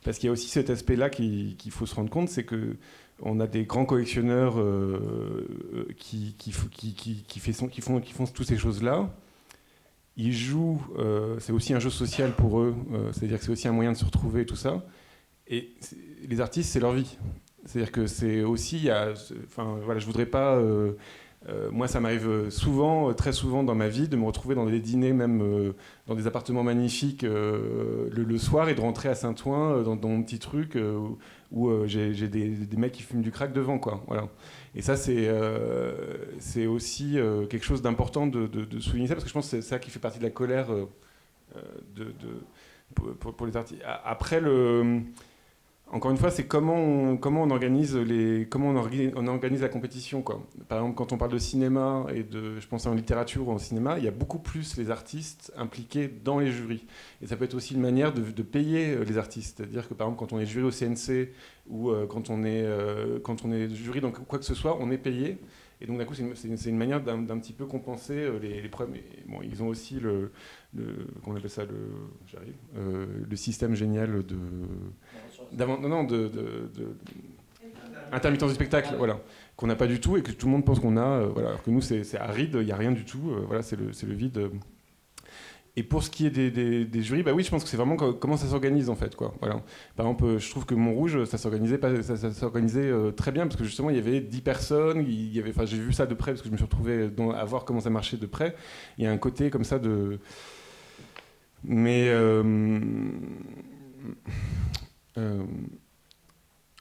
parce qu'il y a aussi cet aspect-là qu'il faut se rendre compte, c'est que on a des grands collectionneurs qui font toutes ces choses-là, ils jouent, c'est aussi un jeu social pour eux, c'est-à-dire que c'est aussi un moyen de se retrouver et tout ça. Et les artistes, c'est leur vie. C'est-à-dire que c'est aussi, je voudrais pas... moi, ça m'arrive souvent, très souvent dans ma vie, de me retrouver dans des dîners, même dans des appartements magnifiques le soir, et de rentrer à Saint-Ouen dans mon petit truc où j'ai des mecs qui fument du crack devant, quoi. Voilà. Et ça, c'est aussi quelque chose d'important de souligner ça, parce que je pense que c'est ça qui fait partie de la colère pour les artistes. Après, encore une fois, c'est comment on organise la compétition, quoi. Par exemple, quand on parle de cinéma je pense en littérature ou en cinéma, il y a beaucoup plus les artistes impliqués dans les jurys. Et ça peut être aussi une manière de payer les artistes. C'est-à-dire que par exemple, quand on est jury au CNC ou quand on est jury dans quoi que ce soit, on est payé. Et donc d'un coup, c'est une manière d'un petit peu compenser les problèmes. Bon, ils ont aussi comment on appelle ça, le système génial intermittence du spectacle, voilà, qu'on n'a pas du tout et que tout le monde pense qu'on a, voilà, alors que nous c'est aride, il n'y a rien du tout, voilà, c'est le vide. Et pour ce qui est des jurys, bah oui, je pense que c'est vraiment comment ça s'organise en fait, quoi. Voilà. Par exemple, je trouve que Montrouge, ça s'organisait très bien, parce que justement il y avait 10 personnes, j'ai vu ça de près parce que je me suis retrouvé à voir comment ça marchait de près. Il y a un côté comme ça de, mais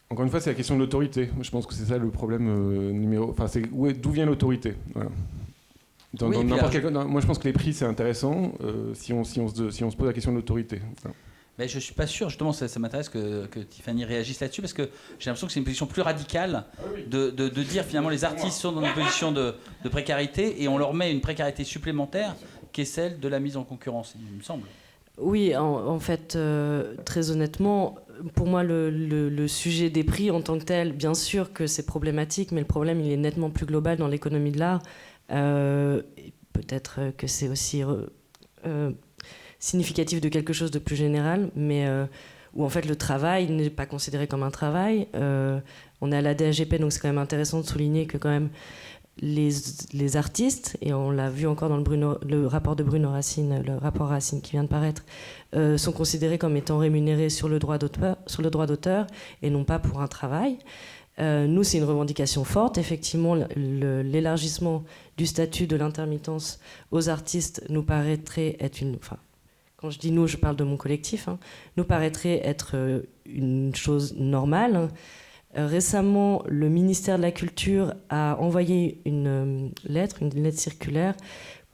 encore une fois, c'est la question de l'autorité. Je pense que c'est ça le problème Enfin, c'est d'où vient l'autorité. Voilà. Moi, je pense que les prix, c'est intéressant si on se pose la question de l'autorité. Voilà. Mais je ne suis pas sûr, justement, ça m'intéresse que Tiffany réagisse là-dessus, parce que j'ai l'impression que c'est une position plus radicale de dire finalement les artistes sont dans une position de précarité et on leur met une précarité supplémentaire qui est celle de la mise en concurrence, il me semble. Oui, en fait, très honnêtement, pour moi, le sujet des prix en tant que tel, bien sûr que c'est problématique, mais le problème, il est nettement plus global dans l'économie de l'art. Peut-être que c'est aussi significatif de quelque chose de plus général, mais où en fait le travail n'est pas considéré comme un travail. On est à la DHGP, donc c'est quand même intéressant de souligner que quand même les artistes, et on l'a vu encore dans le rapport de Bruno Racine, le rapport Racine qui vient de paraître, sont considérés comme étant rémunérés sur le droit d'auteur et non pas pour un travail. Nous, c'est une revendication forte. Effectivement, l'élargissement du statut de l'intermittence aux artistes nous paraîtrait être quand je dis nous, je parle de mon collectif, nous paraîtrait être une chose normale. Récemment, le ministère de la Culture a envoyé une lettre circulaire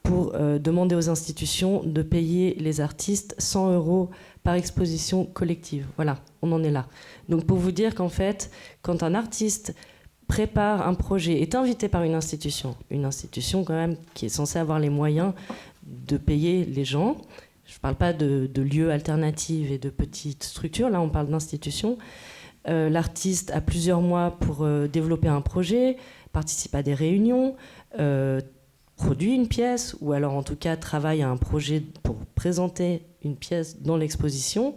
pour demander aux institutions de payer les artistes 100 € par exposition collective. Voilà, on en est là. Donc pour vous dire qu'en fait, quand un artiste prépare un projet, est invité par une institution quand même qui est censée avoir les moyens de payer les gens, je ne parle pas de lieux alternatifs et de petites structures, là on parle d'institutions. L'artiste a plusieurs mois pour développer un projet, participe à des réunions, produit une pièce, ou alors en tout cas travaille à un projet pour présenter une pièce dans l'exposition,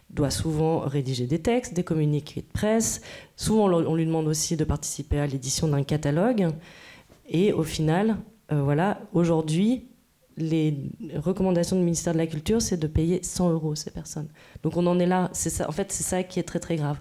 doit souvent rédiger des textes, des communiqués de presse. Souvent on lui demande aussi de participer à l'édition d'un catalogue. Et au final, aujourd'hui, les recommandations du ministère de la Culture, c'est de payer 100 € ces personnes. Donc on en est là. C'est ça, en fait, c'est ça qui est très très grave.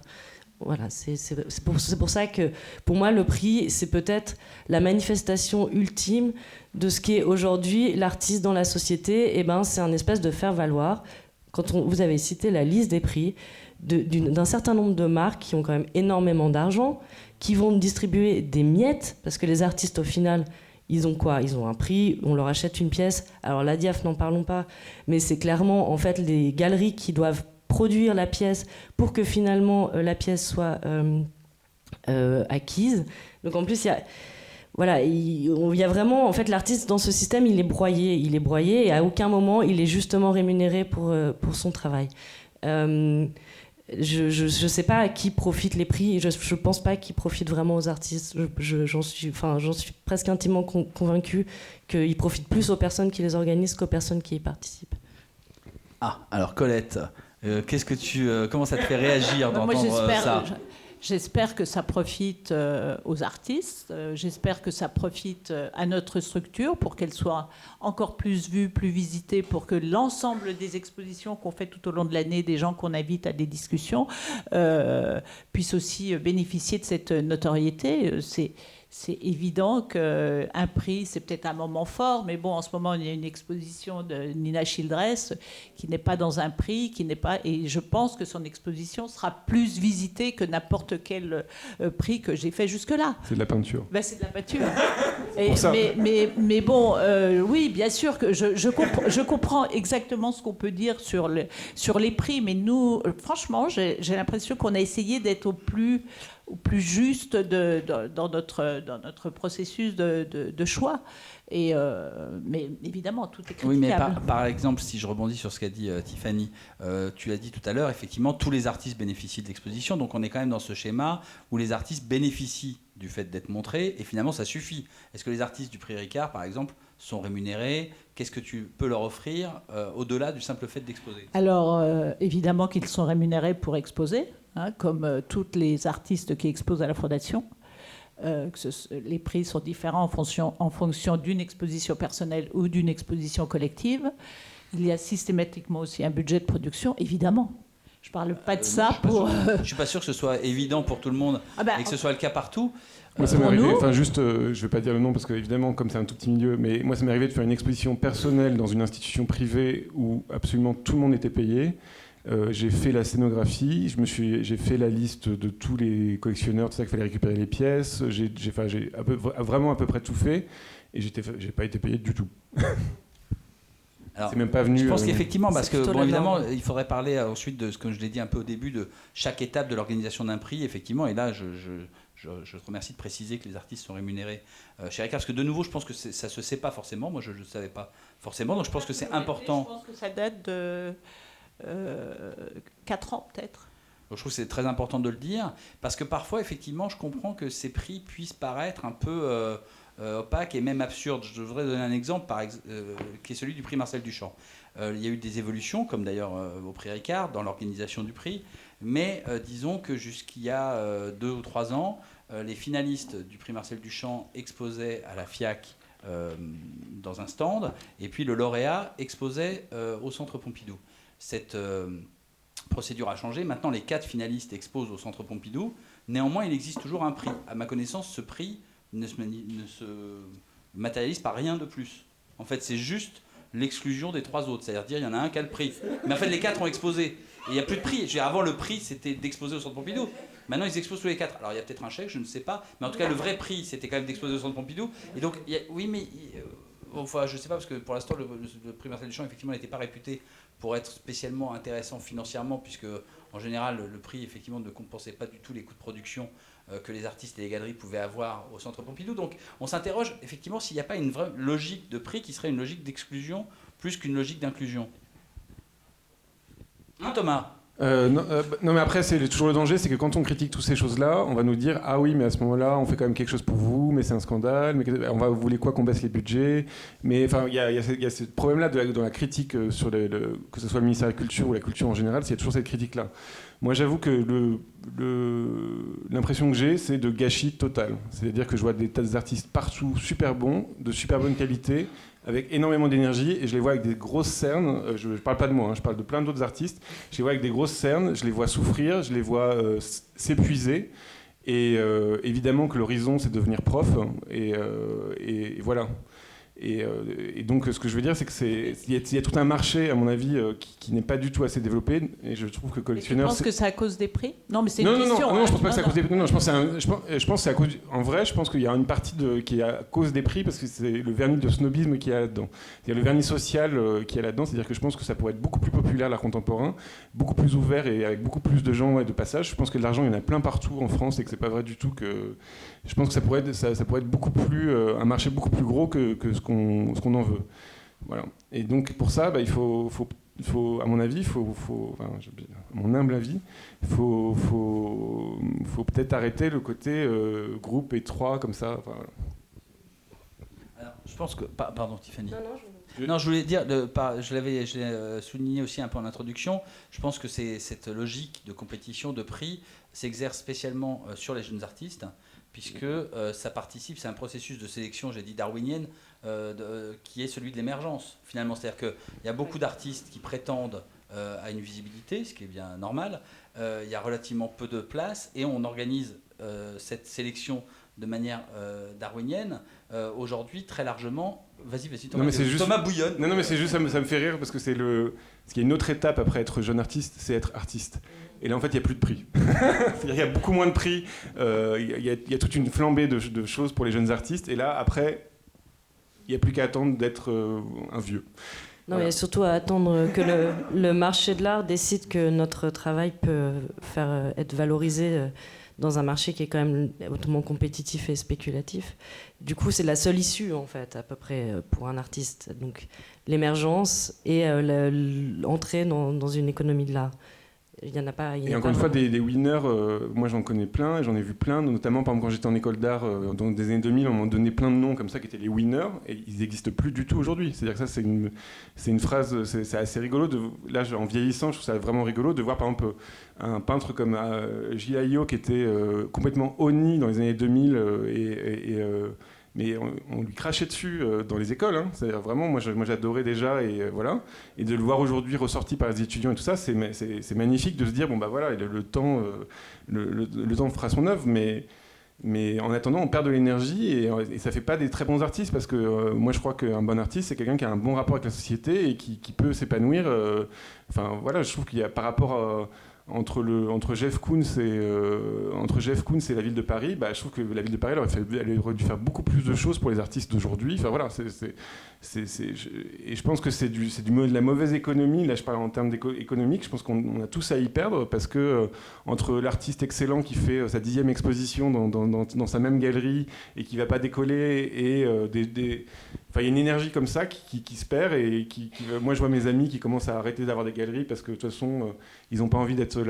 Voilà, c'est pour ça que, pour moi, le prix, c'est peut-être la manifestation ultime de ce qu'est aujourd'hui l'artiste dans la société. C'est un espèce de faire-valoir. Quand vous avez cité la liste des prix d'un certain nombre de marques qui ont quand même énormément d'argent, qui vont distribuer des miettes, parce que les artistes, au final, ils ont quoi ? Ils ont un prix, on leur achète une pièce. Alors la Diaf, n'en parlons pas, mais c'est clairement en fait les galeries qui doivent produire la pièce pour que finalement la pièce soit acquise. Donc en plus, il y a vraiment, en fait, l'artiste dans ce système, il est broyé et à aucun moment il est justement rémunéré pour son travail. Je sais pas à qui profitent les prix. Je pense pas qu'ils profitent vraiment aux artistes. J'en suis presque intimement convaincue qu'ils profitent plus aux personnes qui les organisent qu'aux personnes qui y participent. Ah, alors Colette, comment ça te fait réagir d'entendre ça ? J'espère que ça profite aux artistes, j'espère que ça profite à notre structure pour qu'elle soit encore plus vue, plus visitée, pour que l'ensemble des expositions qu'on fait tout au long de l'année, des gens qu'on invite à des discussions, puissent aussi bénéficier de cette notoriété. C'est évident qu'un prix, c'est peut-être un moment fort, mais bon, en ce moment, il y a une exposition de Nina Childress qui n'est pas dans un prix, qui n'est pas, et je pense que son exposition sera plus visitée que n'importe quel prix que j'ai fait jusque-là. C'est de la peinture. Ben, c'est de la peinture. Mais bon, oui, bien sûr que je comprends exactement ce qu'on peut dire sur les prix, mais nous, franchement, j'ai l'impression qu'on a essayé d'être au plus juste dans notre processus de choix. Mais évidemment, tout est critiquable. Oui, mais par exemple, si je rebondis sur ce qu'a dit Tiffany, tu l'as dit tout à l'heure, effectivement, tous les artistes bénéficient de l'exposition, donc on est quand même dans ce schéma où les artistes bénéficient du fait d'être montrés, et finalement, ça suffit. Est-ce que les artistes du prix Ricard, par exemple, sont rémunérés? Qu'est-ce que tu peux leur offrir au-delà du simple fait d'exposer? Alors, évidemment qu'ils sont rémunérés pour exposer, comme tous les artistes qui exposent à la Fondation. Les prix sont différents en fonction d'une exposition personnelle ou d'une exposition collective. Il y a systématiquement aussi un budget de production, évidemment. Je ne parle pas de ça pour... Je ne suis pas sûr que ce soit évident pour tout le monde et que ce soit le cas partout. Moi, ça m'est arrivé, je ne vais pas dire le nom parce qu'évidemment, comme c'est un tout petit milieu, mais moi, ça m'est arrivé de faire une exposition personnelle dans une institution privée où absolument tout le monde était payé. J'ai fait la scénographie, j'ai fait la liste de tous les collectionneurs, tout ça, qu'il fallait récupérer les pièces. J'ai vraiment à peu près tout fait et j'ai pas été payé du tout. Alors, c'est même pas venu. Je pense qu'effectivement, parce que bon, évidemment, norme. il faudrait parler ensuite de ce que je l'ai dit un peu au début, de chaque étape de l'organisation d'un prix, effectivement. Et là, je te remercie de préciser que les artistes sont rémunérés chez Ricard, parce que de nouveau, je pense que ça se sait pas forcément. Moi, je ne savais pas forcément, donc je pense que c'est important. Je pense que ça date de 4 ans peut-être. Donc, je trouve que c'est très important de le dire, parce que parfois, effectivement, je comprends que ces prix puissent paraître un peu opaques et même absurdes. Je voudrais donner un exemple qui est celui du prix Marcel Duchamp. Il y a eu des évolutions, comme d'ailleurs au prix Ricard, dans l'organisation du prix, mais disons que jusqu'il y a 2 ou 3 ans, les finalistes du prix Marcel Duchamp exposaient à la FIAC dans un stand, et puis le lauréat exposait au Centre Pompidou. Cette procédure a changé. Maintenant, les 4 finalistes exposent au Centre Pompidou. Néanmoins, il existe toujours un prix. À ma connaissance, ce prix ne se matérialise par rien de plus. En fait, c'est juste l'exclusion des 3 autres. C'est-à-dire, il y en a un qui a le prix. Mais en fait, les 4 ont exposé. Et il n'y a plus de prix. Avant, le prix, c'était d'exposer au Centre Pompidou. Maintenant, ils exposent tous les 4. Alors, il y a peut-être un chèque, je ne sais pas. Mais en tout cas, le vrai prix, c'était quand même d'exposer au Centre Pompidou. Et donc, oui, mais... Enfin, je ne sais pas, parce que pour l'instant, le prix Marcel Duchamp, effectivement, n'était pas réputé pour être spécialement intéressant financièrement, puisque en général, le prix, effectivement, ne compensait pas du tout les coûts de production que les artistes et les galeries pouvaient avoir au Centre Pompidou. Donc, on s'interroge, effectivement, s'il n'y a pas une vraie logique de prix qui serait une logique d'exclusion plus qu'une logique d'inclusion. Hein, Thomas ? Non, mais après, c'est toujours le danger, c'est que quand on critique toutes ces choses-là, on va nous dire ah oui, mais à ce moment-là, on fait quand même quelque chose pour vous, mais c'est un scandale, mais vous voulez quoi qu'on baisse les budgets? Mais enfin, il y a ce problème-là dans la critique sur que ce soit le ministère de la Culture ou la culture en général, il y a toujours cette critique-là. Moi, j'avoue que l'impression que j'ai, c'est de gâchis total. C'est-à-dire que je vois des tas d'artistes partout, super bons, de super bonne qualité, avec énormément d'énergie, et je les vois avec des grosses cernes. Je ne parle pas de moi, je parle de plein d'autres artistes. Je les vois avec des grosses cernes, je les vois souffrir, je les vois s'épuiser. Et évidemment que l'horizon, c'est de devenir prof. Et voilà. Et donc, ce que je veux dire, c'est qu'il y a tout un marché, à mon avis, qui n'est pas du tout assez développé. Et je trouve que collectionneur. Tu penses que c'est à cause des prix? Non, mais c'est une question. Non, je pense pas que c'est à cause des prix. Non, je pense que c'est à cause. En vrai, je pense qu'il y a une partie qui est à cause des prix, parce que c'est le vernis de snobisme qui est là-dedans. Il y a le vernis social qui est là-dedans. C'est-à-dire que je pense que ça pourrait être beaucoup plus populaire, l'art contemporain, beaucoup plus ouvert et avec beaucoup plus de gens de passage. Je pense que de l'argent, il y en a plein partout en France et que c'est pas vrai du tout que. Je pense que ça pourrait être beaucoup plus un marché beaucoup plus gros que ce qu'on en veut. Voilà. Et donc pour ça, il faut à mon avis, à mon humble avis, il faut peut-être arrêter le côté groupe étroit comme ça. Enfin, voilà. Alors, je pense que... Pardon, Tiffany. Non, Non, je voulais dire, je l'avais souligné aussi un peu en introduction, je pense que cette logique de compétition, de prix, s'exerce spécialement sur les jeunes artistes, puisque ça participe, c'est un processus de sélection, j'ai dit darwinienne, qui est celui de l'émergence, finalement. C'est-à-dire qu'il y a beaucoup d'artistes qui prétendent à une visibilité, ce qui est bien normal. Il y a relativement peu de place, et on organise cette sélection de manière darwinienne, aujourd'hui, très largement. Vas-y, Thomas. Non, mais c'est juste... Thomas bouillonne. Non, mais c'est juste, ça me fait rire, parce que parce qu'il y a une autre étape après être jeune artiste, c'est être artiste. Et là, en fait, il n'y a plus de prix. C'est-à-dire qu'il y a beaucoup moins de prix. Il y a toute une flambée de choses pour les jeunes artistes. Et là, après, il n'y a plus qu'à attendre d'être un vieux. Non, Voilà. il y a surtout à attendre que le marché de l'art décide que notre travail peut être valorisé dans un marché qui est quand même hautement compétitif et spéculatif. Du coup, c'est la seule issue, en fait, à peu près, pour un artiste. Donc, l'émergence et l'entrée dans une économie de l'art. Il y en a pas. Et encore une fois, des winners, moi j'en connais plein, et j'en ai vu plein, notamment par exemple quand j'étais en école d'art dans les années 2000, on m'a donné plein de noms comme ça qui étaient les winners, et ils n'existent plus du tout aujourd'hui. C'est-à-dire que ça, c'est une phrase, c'est assez rigolo. Là, en vieillissant, je trouve ça vraiment rigolo de voir par exemple un peintre comme Gilles Ayot qui était complètement honni dans les années 2000 mais on lui crachait dessus dans les écoles. Hein. C'est-à-dire vraiment, moi j'adorais déjà, et voilà. Et de le voir aujourd'hui ressorti par les étudiants et tout ça, c'est magnifique de se dire, bon bah voilà, le temps fera son œuvre, mais en attendant, on perd de l'énergie, et ça fait pas des très bons artistes, parce que moi je crois qu'un bon artiste, c'est quelqu'un qui a un bon rapport avec la société et qui peut s'épanouir. Enfin voilà, je trouve qu'il y a par rapport à... Entre Jeff Koons et la ville de Paris, bah, je trouve que la ville de Paris elle aurait dû faire beaucoup plus de choses pour les artistes d'aujourd'hui. Enfin, voilà, et je pense que c'est de la mauvaise économie. Là, je parle en termes économiques. Je pense qu'on a tous à y perdre, parce que entre l'artiste excellent qui fait sa 10e exposition dans sa même galerie et qui ne va pas décoller, et enfin, il y a une énergie comme ça qui se perd, et moi je vois mes amis qui commencent à arrêter d'avoir des galeries parce que de toute façon ils n'ont pas envie d'être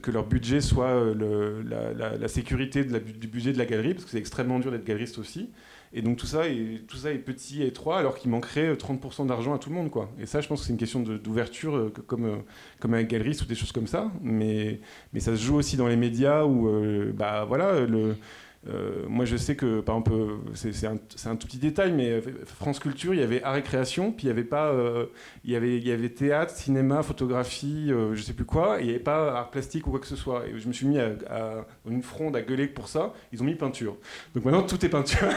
que leur budget soit la sécurité du budget de la galerie, parce que c'est extrêmement dur d'être galeriste aussi. Et donc tout ça est petit et étroit, alors qu'il manquerait 30% d'argent à tout le monde, quoi. Et ça, je pense que c'est une question d'ouverture, comme avec galeriste ou des choses comme ça. Mais ça se joue aussi dans les médias où, bah voilà, moi je sais que par exemple, c'est un tout petit détail, mais France Culture, il y avait art et création, puis il y avait pas, il y avait théâtre, cinéma, photographie, je sais plus quoi, et il n'y avait pas art plastique ou quoi que ce soit. Et je me suis mis à une fronde à gueuler pour ça. Ils ont mis peinture. Donc maintenant tout est peinture.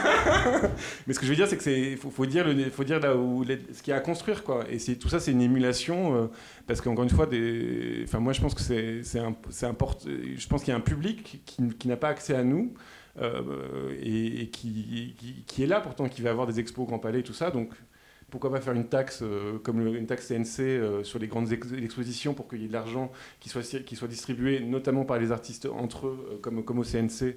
Mais ce que je veux dire, c'est que faut dire là où ce qu'il y a à construire, quoi. Et tout ça, c'est une émulation, parce qu'encore une fois, enfin moi je pense que c'est important. Je pense qu'il y a un public qui n'a pas accès à nous. Et qui est là pourtant, qui va avoir des expos au Grand Palais et tout ça, donc pourquoi pas faire une taxe comme une taxe CNC sur les grandes expositions, pour qu'il y ait de l'argent qui soit distribué notamment par les artistes entre eux, comme au CNC,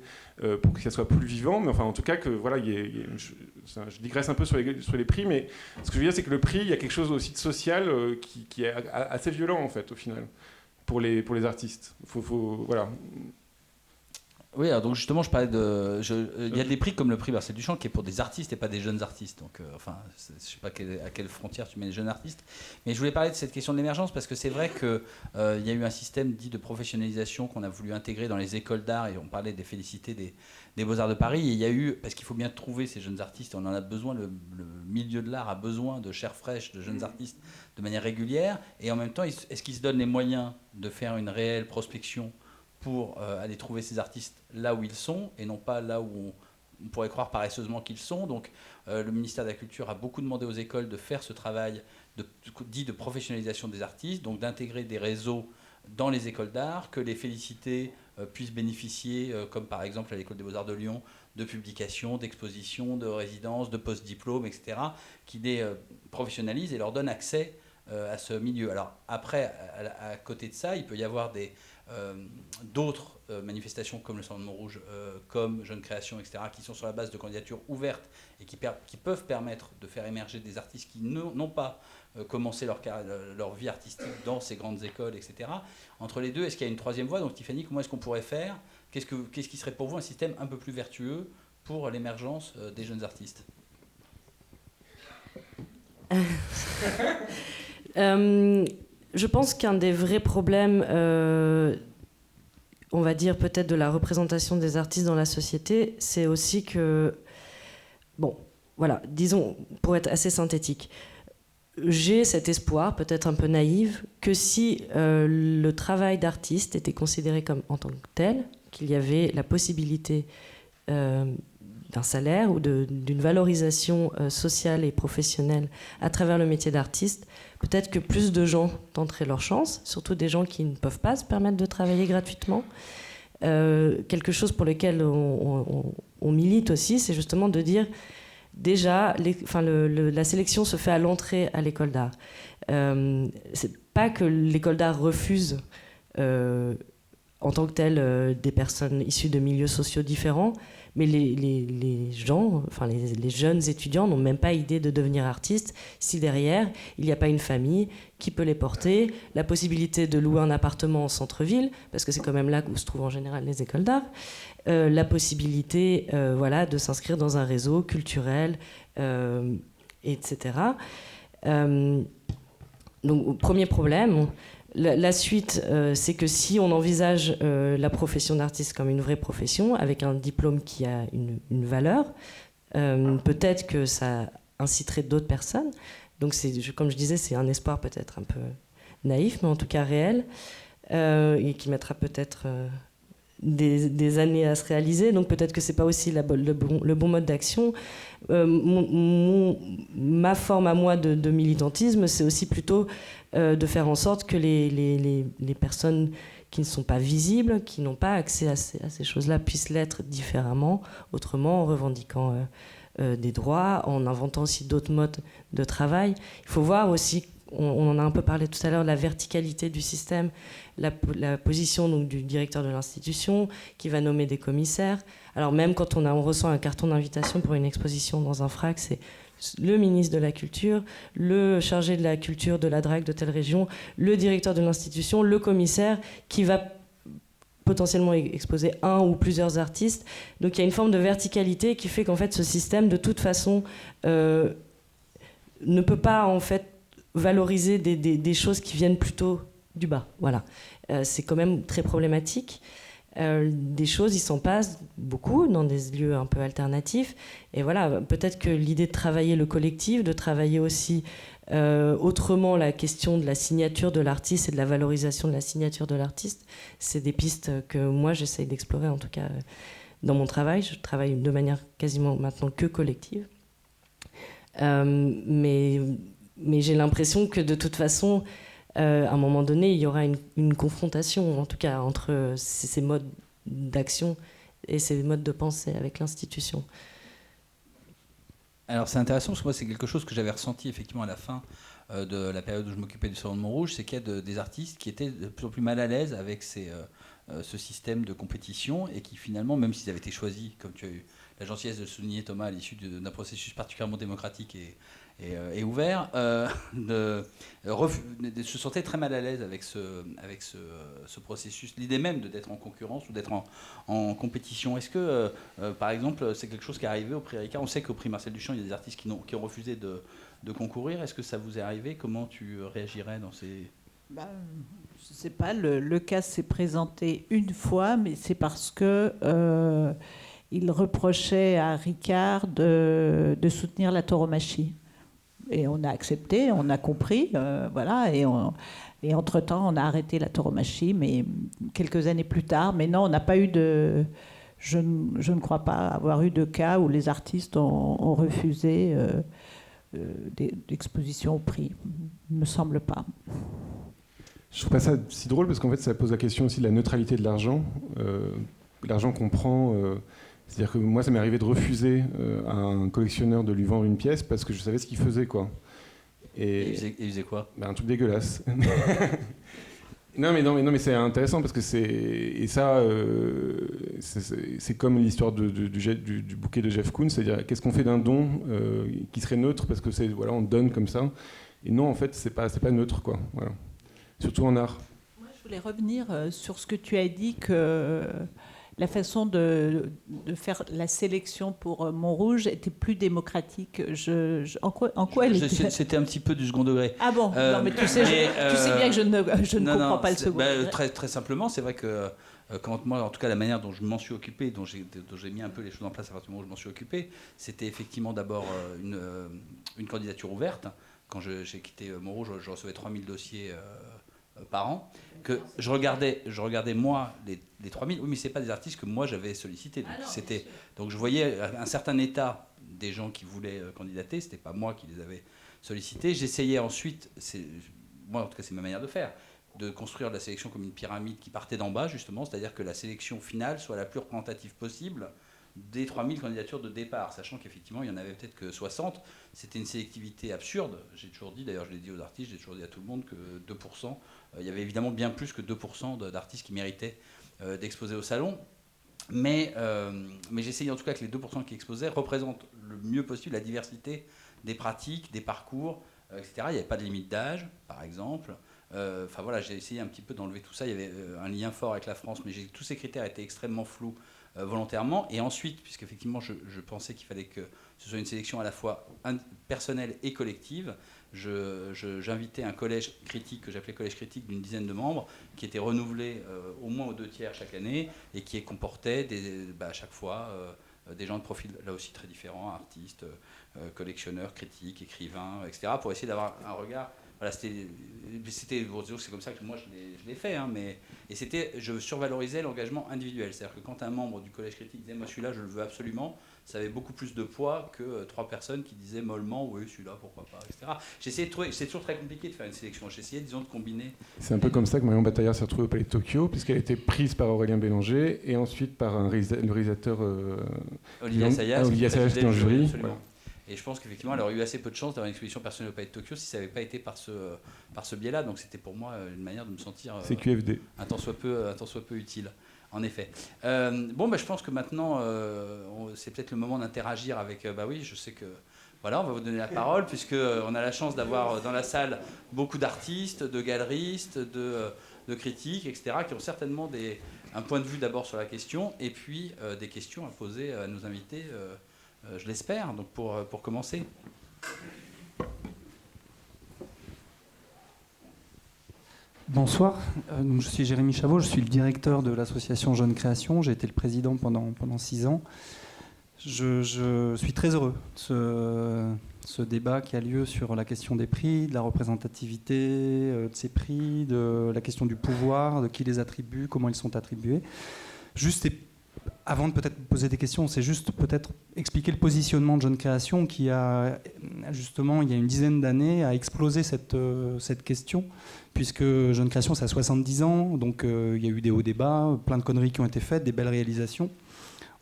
pour que ça soit plus vivant. Mais enfin, en tout cas, que voilà, je digresse un peu sur les prix, mais ce que je veux dire, c'est que le prix, il y a quelque chose aussi de social qui est assez violent en fait au final pour les artistes. Voilà. Oui, alors donc justement, je parlais il y a des prix comme le prix Marcel Duchamp qui est pour des artistes et pas des jeunes artistes. Donc, enfin, je ne sais pas à quelle frontière tu mets les jeunes artistes. Mais je voulais parler de cette question de l'émergence, parce que c'est vrai qu'il y a eu un système dit de professionnalisation qu'on a voulu intégrer dans les écoles d'art, et on parlait des félicités des Beaux-Arts de Paris. Et il y a eu, parce qu'il faut bien trouver ces jeunes artistes, on en a besoin, le milieu de l'art a besoin de chair fraîche, de jeunes artistes de manière régulière. Et en même temps, est-ce qu'ils se donnent les moyens de faire une réelle prospection pour aller trouver ces artistes là où ils sont, et non pas là où on pourrait croire paresseusement qu'ils sont. Donc le ministère de la Culture a beaucoup demandé aux écoles de faire ce travail dit de professionnalisation des artistes, donc d'intégrer des réseaux dans les écoles d'art, que les félicités puissent bénéficier, comme par exemple à l'École des Beaux-Arts de Lyon, de publications, d'expositions, de résidences, de post-diplômes, etc., qui les professionnalisent et leur donnent accès à ce milieu. Alors après, à côté de ça, il peut y avoir d'autres manifestations comme le Salon de Montrouge, comme Jeune Création, etc., qui sont sur la base de candidatures ouvertes et qui peuvent permettre de faire émerger des artistes qui n'ont pas commencé leur vie artistique dans ces grandes écoles, etc. Entre les deux, est-ce qu'il y a une troisième voie? Donc Tiffany, comment est-ce qu'on pourrait faire? Qu'est-ce qui serait pour vous un système un peu plus vertueux pour l'émergence des jeunes artistes? Je pense qu'un des vrais problèmes, on va dire peut-être de la représentation des artistes dans la société, c'est aussi que, bon, voilà, disons, pour être assez synthétique, j'ai cet espoir, peut-être un peu naïf, que si le travail d'artiste était considéré comme en tant que tel, qu'il y avait la possibilité d'un salaire ou d'une valorisation sociale et professionnelle à travers le métier d'artiste, peut-être que plus de gens tenteraient leur chance, surtout des gens qui ne peuvent pas se permettre de travailler gratuitement. Quelque chose pour lequel on milite aussi, c'est justement de dire déjà, la sélection se fait à l'entrée à l'école d'art. C'est pas que l'école d'art refuse en tant que telle des personnes issues de milieux sociaux différents, mais les gens, enfin les jeunes étudiants n'ont même pas idée de devenir artistes si derrière il n'y a pas une famille qui peut les porter, la possibilité de louer un appartement en centre-ville, parce que c'est quand même là où se trouvent en général les écoles d'art, la possibilité voilà, de s'inscrire dans un réseau culturel, etc. Donc premier problème. La suite, c'est que si on envisage la profession d'artiste comme une vraie profession, avec un diplôme qui a une valeur, peut-être que ça inciterait d'autres personnes. Donc, comme je disais, c'est un espoir peut-être un peu naïf, mais en tout cas réel, et qui mettra peut-être des années à se réaliser. Donc, peut-être que c'est pas aussi le bon mode d'action. Ma forme à moi de militantisme, c'est aussi plutôt de faire en sorte que les personnes qui ne sont pas visibles, qui n'ont pas accès à ces choses-là, puissent l'être différemment, autrement, en revendiquant des droits, en inventant aussi d'autres modes de travail. Il faut voir aussi, on en a un peu parlé tout à l'heure, la verticalité du système, la position donc, du directeur de l'institution, qui va nommer des commissaires. Alors même quand on reçoit un carton d'invitation pour une exposition dans un FRAC, c'est le ministre de la Culture, le chargé de la culture de la DRAC de telle région, le directeur de l'institution, le commissaire qui va potentiellement exposer un ou plusieurs artistes. Donc il y a une forme de verticalité qui fait qu'en fait ce système de toute façon ne peut pas en fait valoriser des choses qui viennent plutôt du bas. Voilà. C'est quand même très problématique. Des choses, il s'en passe beaucoup dans des lieux un peu alternatifs. Et voilà, peut-être que l'idée de travailler le collectif, de travailler aussi autrement la question de la signature de l'artiste et de la valorisation de la signature de l'artiste, c'est des pistes que moi j'essaye d'explorer, en tout cas dans mon travail. Je travaille de manière quasiment maintenant que collective. Mais j'ai l'impression que de toute façon, à un moment donné, il y aura une confrontation, en tout cas, entre ces modes d'action et ces modes de pensée avec l'institution. Alors c'est intéressant parce que moi c'est quelque chose que j'avais ressenti effectivement à la fin de la période où je m'occupais du Salon de Montrouge, c'est qu'il y a des artistes qui étaient de plus en plus mal à l'aise avec ce système de compétition et qui finalement, même s'ils avaient été choisis, comme tu as eu la gentillesse de le souligner Thomas, à l'issue d'un processus particulièrement démocratique et ouvert, se sentaient très mal à l'aise avec ce processus. L'idée même d'être en concurrence ou d'être en compétition. Est-ce que, par exemple, c'est quelque chose qui est arrivé au prix Ricard ? On sait qu'au prix Marcel Duchamp, il y a des artistes qui ont refusé de concourir. Est-ce que ça vous est arrivé ? Comment tu réagirais dans ces... Je ne sais pas, le cas s'est présenté une fois, mais c'est parce que il reprochait à Ricard de soutenir la tauromachie. Et on a accepté, on a compris, voilà, et entre-temps, on a arrêté la tauromachie, mais quelques années plus tard. Mais non, on n'a pas eu de... Je ne crois pas avoir eu de cas où les artistes ont refusé d'exposition au prix. Il ne me semble pas. Je trouve pas ça si drôle parce qu'en fait, ça pose la question aussi de la neutralité de l'argent. L'argent qu'on prend... C'est-à-dire que moi, ça m'est arrivé de refuser à un collectionneur de lui vendre une pièce parce que je savais ce qu'il faisait, quoi. Et il faisait quoi ? Un truc dégueulasse. Non, mais c'est intéressant parce que c'est comme l'histoire du bouquet de Jeff Koons, c'est-à-dire qu'est-ce qu'on fait d'un don qui serait neutre parce que voilà, on donne comme ça. Et non, en fait, c'est pas neutre, quoi. Voilà. Surtout en art. Moi, je voulais revenir sur ce que tu as dit que la façon de faire la sélection pour Montrouge était plus démocratique. En quoi elle était... C'était un petit peu du second degré. Ah bon, non, mais tu sais bien que je ne comprends pas le second degré. Très simplement, c'est vrai que quand moi, en tout cas, la manière dont je m'en suis occupé, dont j'ai mis un peu les choses en place à partir du moment où je m'en suis occupé, c'était effectivement d'abord une candidature ouverte. Quand j'ai quitté Montrouge, je recevais 3000 dossiers par an, que je regardais moi les 3000, oui, mais c'est pas des artistes que moi j'avais sollicités. Donc je voyais un certain état des gens qui voulaient candidater, c'était pas moi qui les avais sollicités. J'essayais ensuite, moi en tout cas c'est ma manière de faire, de construire la sélection comme une pyramide qui partait d'en bas justement, c'est-à-dire que la sélection finale soit la plus représentative possible des 3000 candidatures de départ, sachant qu'effectivement il y en avait peut-être que 60. C'était une sélectivité absurde. J'ai toujours dit, d'ailleurs je l'ai dit aux artistes, j'ai toujours dit à tout le monde que 2%, il y avait évidemment bien plus que 2% d'artistes qui méritaient d'exposer au salon. Mais j'essayais en tout cas que les 2% qui exposaient représentent le mieux possible la diversité des pratiques, des parcours, etc. Il n'y avait pas de limite d'âge, par exemple. Enfin voilà, j'ai essayé un petit peu d'enlever tout ça. Il y avait un lien fort avec la France, mais tous ces critères étaient extrêmement flous volontairement. Et ensuite, puisqu'effectivement je pensais qu'il fallait que ce soit une sélection à la fois personnelle et collective, j'invitais un collège critique que j'appelais collège critique d'une dizaine de membres qui était renouvelé au moins aux 2/3 chaque année et qui comportait à chaque fois des gens de profil là aussi très différents, artistes, collectionneurs, critiques, écrivains, etc. pour essayer d'avoir un regard. Voilà, c'est comme ça que moi je l'ai fait, hein, je survalorisais l'engagement individuel. C'est-à-dire que quand un membre du collège critique disait moi celui-là je le veux absolument, ça avait beaucoup plus de poids que 3 personnes qui disaient mollement oui celui-là pourquoi pas, etc. J'essayais de trouver, c'est toujours très compliqué de faire une sélection. J'essayais disons de combiner. C'est un peu comme ça que Marion Bataillard s'est retrouvée au Palais de Tokyo, puisqu'elle a été prise par Aurélien Bélanger et ensuite par le réalisateur Olivier Assayas qui était en jury. Voilà. Et je pense qu'effectivement, elle aurait eu assez peu de chance d'avoir une exposition personnelle au Palais de Tokyo si ça n'avait pas été par ce biais-là. Donc c'était pour moi une manière de me sentir un tant soit peu utile, en effet. Je pense que maintenant, c'est peut-être le moment d'interagir avec... oui, je sais que... Voilà, on va vous donner la parole, puisqu'on a la chance d'avoir dans la salle beaucoup d'artistes, de galeristes, de critiques, etc., qui ont certainement un point de vue d'abord sur la question, et puis des questions à poser à nos invités, je l'espère, donc pour commencer. Bonsoir, je suis Jérémy Chavot, je suis le directeur de l'association Jeune Création, j'ai été le président pendant 6 ans. Je suis très heureux de ce débat qui a lieu sur la question des prix, de la représentativité de ces prix, de la question du pouvoir, de qui les attribue, comment ils sont attribués. Avant de peut-être poser des questions, c'est juste peut-être expliquer le positionnement de Jeune Création qui a justement, il y a une dizaine d'années, a explosé cette question, puisque Jeune Création, ça a 70 ans, donc il y a eu des hauts débats, plein de conneries qui ont été faites, des belles réalisations.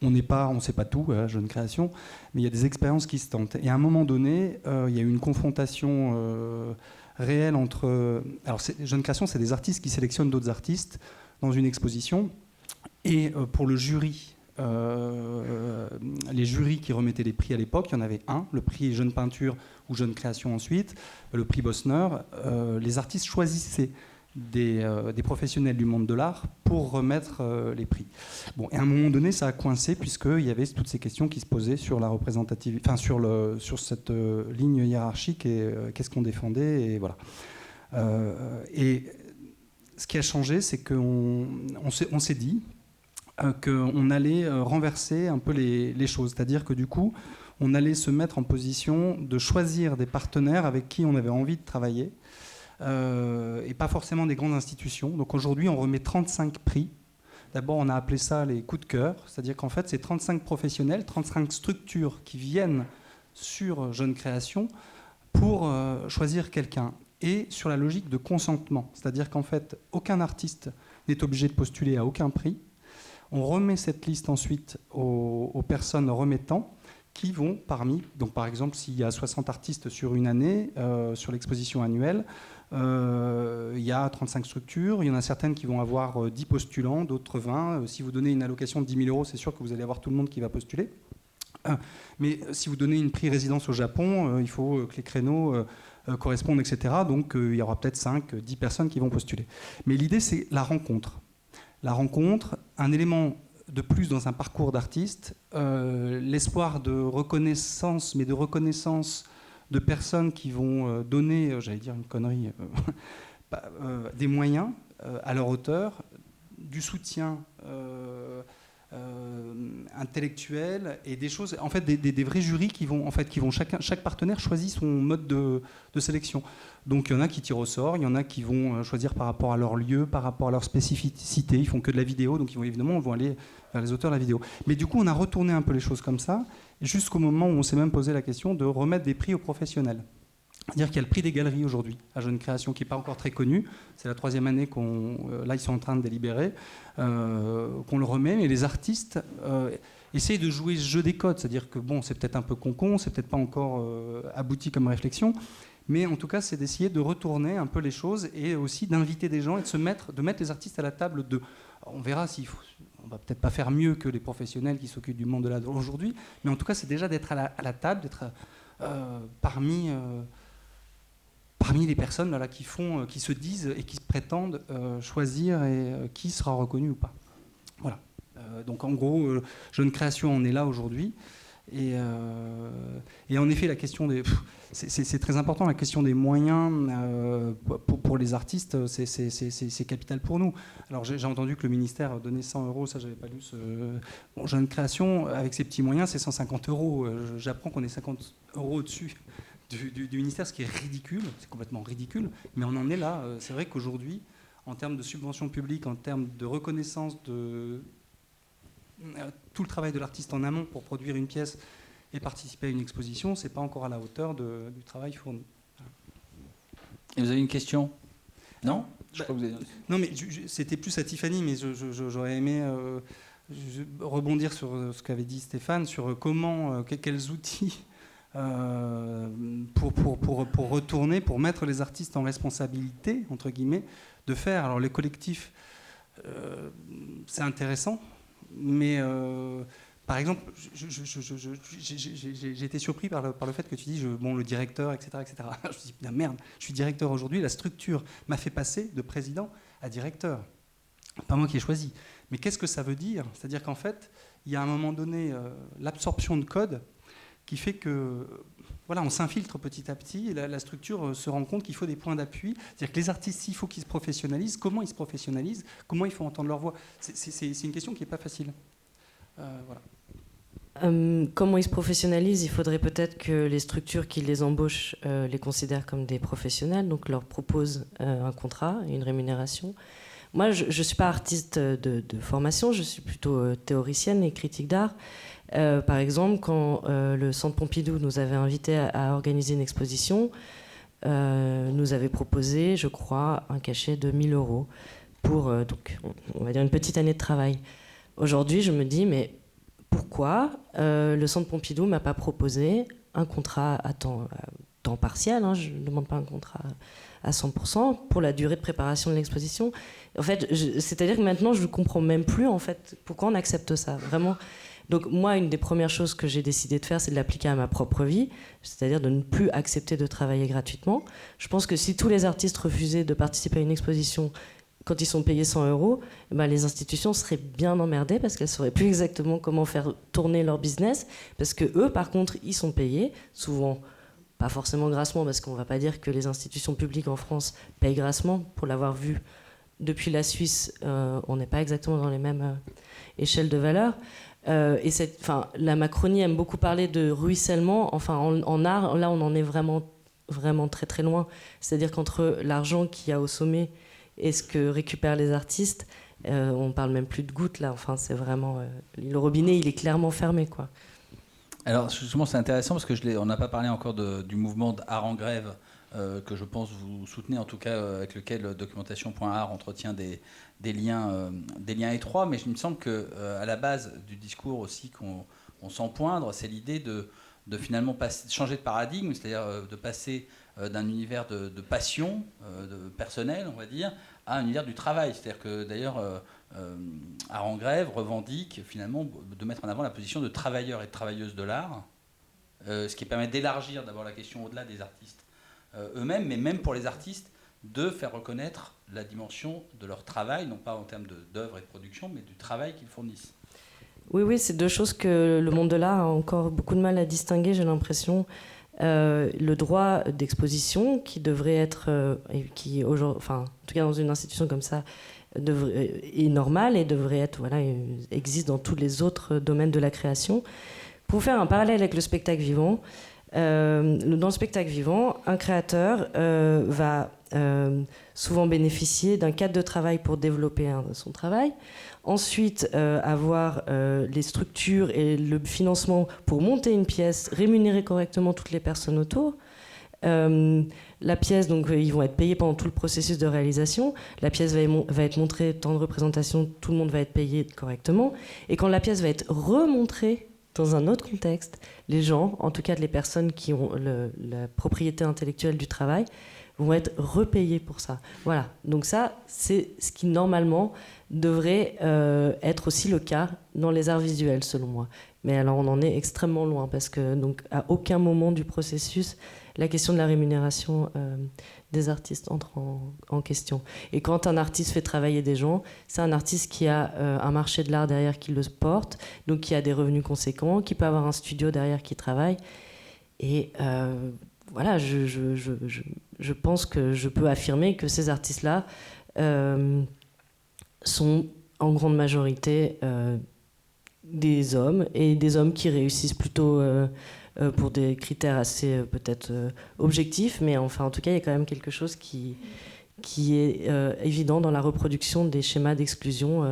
On ne sait pas tout à Jeune Création, mais il y a des expériences qui se tentent. Et à un moment donné, il y a eu une confrontation réelle entre... Alors, Jeune Création, c'est des artistes qui sélectionnent d'autres artistes dans une exposition. Et pour le jury, les jurys qui remettaient les prix à l'époque, il y en avait un, le prix Jeune Peinture ou Jeune Création ensuite, le prix Bosner. Les artistes choisissaient des professionnels du monde de l'art pour remettre les prix. Bon, et à un moment donné, ça a coincé puisqu'il y avait toutes ces questions qui se posaient sur la représentativité, enfin sur cette ligne hiérarchique et qu'est-ce qu'on défendait et voilà. Et ce qui a changé, c'est qu'on s'est dit qu'on allait renverser un peu les choses. C'est-à-dire que du coup, on allait se mettre en position de choisir des partenaires avec qui on avait envie de travailler, et pas forcément des grandes institutions. Donc aujourd'hui, on remet 35 prix. D'abord, on a appelé ça les coups de cœur. C'est-à-dire qu'en fait, c'est 35 professionnels, 35 structures qui viennent sur Jeune Création pour choisir quelqu'un. Et sur la logique de consentement. C'est-à-dire qu'en fait, aucun artiste n'est obligé de postuler à aucun prix. On remet cette liste ensuite aux personnes remettant qui vont donc par exemple, s'il y a 60 artistes sur une année, sur l'exposition annuelle, il y a 35 structures. Il y en a certaines qui vont avoir 10 postulants, d'autres 20. Si vous donnez une allocation de 10 000 €, c'est sûr que vous allez avoir tout le monde qui va postuler. Mais si vous donnez une prix résidence au Japon, il faut que les créneaux... correspondent, etc. Donc il y aura peut-être 5, 10 personnes qui vont postuler. Mais l'idée, c'est la rencontre. La rencontre, un élément de plus dans un parcours d'artiste, l'espoir de reconnaissance, mais de reconnaissance de personnes qui vont donner, j'allais dire une connerie, des moyens à leur hauteur, du soutien intellectuel et des choses, en fait, des vrais jurys qui vont chaque partenaire choisit son mode de sélection. Donc il y en a qui tirent au sort, il y en a qui vont choisir par rapport à leur lieu, par rapport à leur spécificité, ils font que de la vidéo, donc ils vont aller vers les auteurs de la vidéo. Mais du coup, on a retourné un peu les choses comme ça, jusqu'au moment où on s'est même posé la question de remettre des prix aux professionnels. C'est-à-dire qu'il y a le prix des galeries aujourd'hui à Jeune Création qui n'est pas encore très connu. C'est la 3e année là ils sont en train de délibérer, qu'on le remet. Mais les artistes essayent de jouer ce jeu des codes. C'est-à-dire que bon, c'est peut-être un peu con, c'est peut-être pas encore abouti comme réflexion. Mais en tout cas, c'est d'essayer de retourner un peu les choses et aussi d'inviter des gens et de mettre les artistes à la table de... On verra on va peut-être pas faire mieux que les professionnels qui s'occupent du monde de l'art aujourd'hui, mais en tout cas, c'est déjà d'être à la table, d'être parmi les personnes là, qui se disent et qui prétendent choisir qui sera reconnu ou pas. Voilà. Donc en gros, Jeune Création en est là aujourd'hui. Et en effet, la question des... C'est très important, la question des moyens pour les artistes, c'est capital pour nous. Alors j'ai entendu que le ministère donnait 100 €, ça j'avais pas lu. Jeune Création, avec ses petits moyens, c'est 150 €. J'apprends qu'on est 50 € au-dessus du ministère, ce qui est ridicule, c'est complètement ridicule, mais on en est là. C'est vrai qu'aujourd'hui, en termes de subventions publiques, en termes de reconnaissance de tout le travail de l'artiste en amont pour produire une pièce et participer à une exposition, c'est pas encore à la hauteur du travail fourni. Et vous avez une question? Non, je crois que vous avez... Non, mais c'était plus à Tiffany, mais j'aurais aimé rebondir sur ce qu'avait dit Stéphane, sur quels outils pour retourner, pour mettre les artistes en responsabilité, entre guillemets, de faire. Alors les collectifs, c'est intéressant, mais par exemple, j'ai été surpris par le fait que tu dis, le directeur, etc. etc. Je me dis, putain, merde, je suis directeur aujourd'hui, la structure m'a fait passer de président à directeur. Pas moi qui ai choisi. Mais qu'est-ce que ça veut dire? C'est-à-dire qu'en fait, il y a à un moment donné l'absorption de code qui fait que voilà, on s'infiltre petit à petit et la structure se rend compte qu'il faut des points d'appui. C'est-à-dire que les artistes, s'il faut qu'ils se professionnalisent, comment ils se professionnalisent, comment ils font entendre leur voix. C'est une question qui n'est pas facile. Voilà. Comment ils se professionnalisent? Il faudrait peut-être que les structures qui les embauchent les considèrent comme des professionnels, donc leur proposent un contrat, une rémunération. Moi, je ne suis pas artiste de formation, je suis plutôt théoricienne et critique d'art. Par exemple, quand le Centre Pompidou nous avait invités à organiser une exposition, nous avait proposé, je crois, un cachet de 1 000 € pour, donc, on va dire, une petite année de travail. Aujourd'hui, je me dis, mais pourquoi le Centre Pompidou ne m'a pas proposé un contrat à temps partiel, hein, je ne demande pas un contrat à 100%, pour la durée de préparation de l'exposition. En fait, c'est-à-dire que maintenant, je ne comprends même plus en fait, pourquoi on accepte ça, vraiment. Donc moi, une des premières choses que j'ai décidé de faire, c'est de l'appliquer à ma propre vie, c'est-à-dire de ne plus accepter de travailler gratuitement. Je pense que si tous les artistes refusaient de participer à une exposition quand ils sont payés 100 €, ben les institutions seraient bien emmerdées parce qu'elles ne sauraient plus exactement comment faire tourner leur business, parce que eux, par contre, ils sont payés, souvent pas forcément grassement, parce qu'on ne va pas dire que les institutions publiques en France payent grassement. Pour l'avoir vu depuis la Suisse, on n'est pas exactement dans les mêmes échelles de valeur. Et la Macronie aime beaucoup parler de ruissellement. Enfin, en art, là, on en est vraiment, vraiment très très loin. C'est-à-dire qu'entre l'argent qu'il y a au sommet et ce que récupèrent les artistes, on parle même plus de gouttes là. Enfin, c'est vraiment le robinet, il est clairement fermé, quoi. Alors justement, c'est intéressant parce que on n'a pas parlé encore du mouvement d'art en grève que je pense vous soutenez, en tout cas avec lequel documentation.art entretient des liens étroits. Mais il me semble qu'à la base du discours aussi qu'on sent poindre, c'est l'idée de finalement changer de paradigme, c'est-à-dire de passer d'un univers de passion personnelle, on va dire, à un univers du travail. C'est-à-dire que d'ailleurs Art en grève revendique finalement de mettre en avant la position de travailleurs et de travailleuses de l'art, ce qui permet d'élargir d'abord la question au-delà des artistes eux-mêmes, mais même pour les artistes, de faire reconnaître la dimension de leur travail, non pas en termes d'œuvre et de production, mais du travail qu'ils fournissent. Oui, c'est deux choses que le monde de l'art a encore beaucoup de mal à distinguer, j'ai l'impression. Le droit d'exposition, qui devrait être, en tout cas dans une institution comme ça, est normal et devrait être, existe dans tous les autres domaines de la création. Pour faire un parallèle avec le spectacle vivant, dans le spectacle vivant, un créateur va souvent bénéficier d'un cadre de travail pour développer son travail. Ensuite, avoir les structures et le financement pour monter une pièce, rémunérer correctement toutes les personnes autour. La pièce, donc ils vont être payés pendant tout le processus de réalisation. La pièce va être montrée, temps de représentation, tout le monde va être payé correctement. Et quand la pièce va être remontrée dans un autre contexte, les gens, en tout cas les personnes qui ont la propriété intellectuelle du travail, vont être repayés pour ça. Voilà. Donc ça, c'est ce qui normalement devrait être aussi le cas dans les arts visuels, selon moi. Mais alors on en est extrêmement loin parce que donc à aucun moment du processus la question de la rémunération des artistes entre en question. Et quand un artiste fait travailler des gens, c'est un artiste qui a un marché de l'art derrière qui le porte, donc qui a des revenus conséquents, qui peut avoir un studio derrière qui travaille. Et voilà, je pense que je peux affirmer que ces artistes-là sont en grande majorité des hommes, et des hommes qui réussissent plutôt pour des critères assez peut-être objectifs, mais enfin en tout cas il y a quand même quelque chose qui est évident dans la reproduction des schémas d'exclusion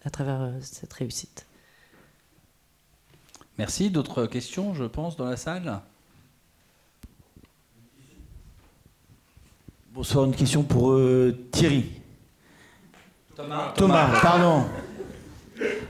à travers cette réussite. Merci. D'autres questions, je pense, dans la salle ? Bonsoir, une question pour Thierry. Thomas, pardon.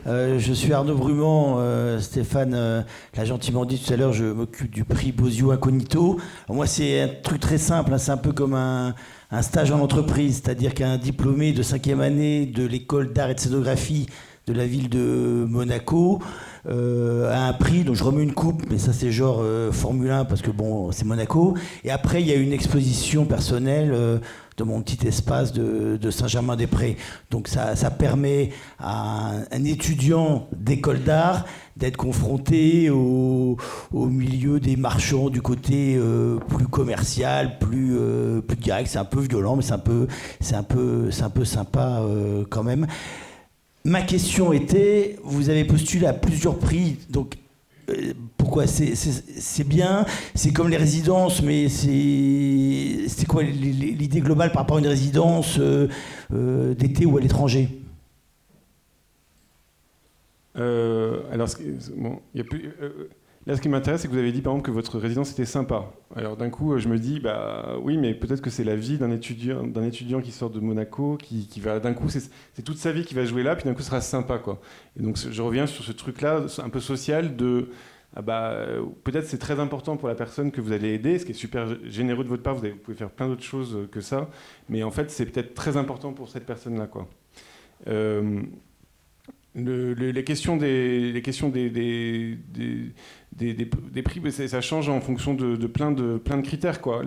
Je suis Arnaud Brumand. Stéphane l'a gentiment dit tout à l'heure, je m'occupe du prix Bosio Incognito. Alors moi, c'est un truc très simple, c'est un peu comme un stage en entreprise, c'est-à-dire qu'un diplômé de 5e année de l'école d'art et de scénographie de la ville de Monaco a un prix, donc je remets une coupe, mais ça c'est genre Formule 1 parce que bon, c'est Monaco. Et après, il y a une exposition personnelle de mon petit espace de Saint-Germain-des-Prés. Donc ça permet à un étudiant d'école d'art d'être confronté au milieu des marchands du côté plus commercial, plus direct. C'est un peu violent, mais c'est un peu sympa quand même. Ma question était, vous avez postulé à plusieurs prix, donc pourquoi c'est bien, c'est comme les résidences, mais c'est quoi l'idée globale par rapport à une résidence d'été ou à l'étranger ? Alors, bon, y a plus, là, ce qui m'intéresse, c'est que vous avez dit, par exemple, que votre résidence était sympa. Alors, d'un coup, je me dis, bah oui, mais peut-être que c'est la vie d'un étudiant qui sort de Monaco, qui va, d'un coup, c'est toute sa vie qui va jouer là, puis d'un coup, ce sera sympa, quoi. Et donc, je reviens sur ce truc-là, un peu social, peut-être c'est très important pour la personne que vous allez aider, ce qui est super généreux de votre part, vous pouvez faire plein d'autres choses que ça, mais en fait, c'est peut-être très important pour cette personne-là, quoi. Les questions des prix, ça change en fonction de plein de critères, quoi.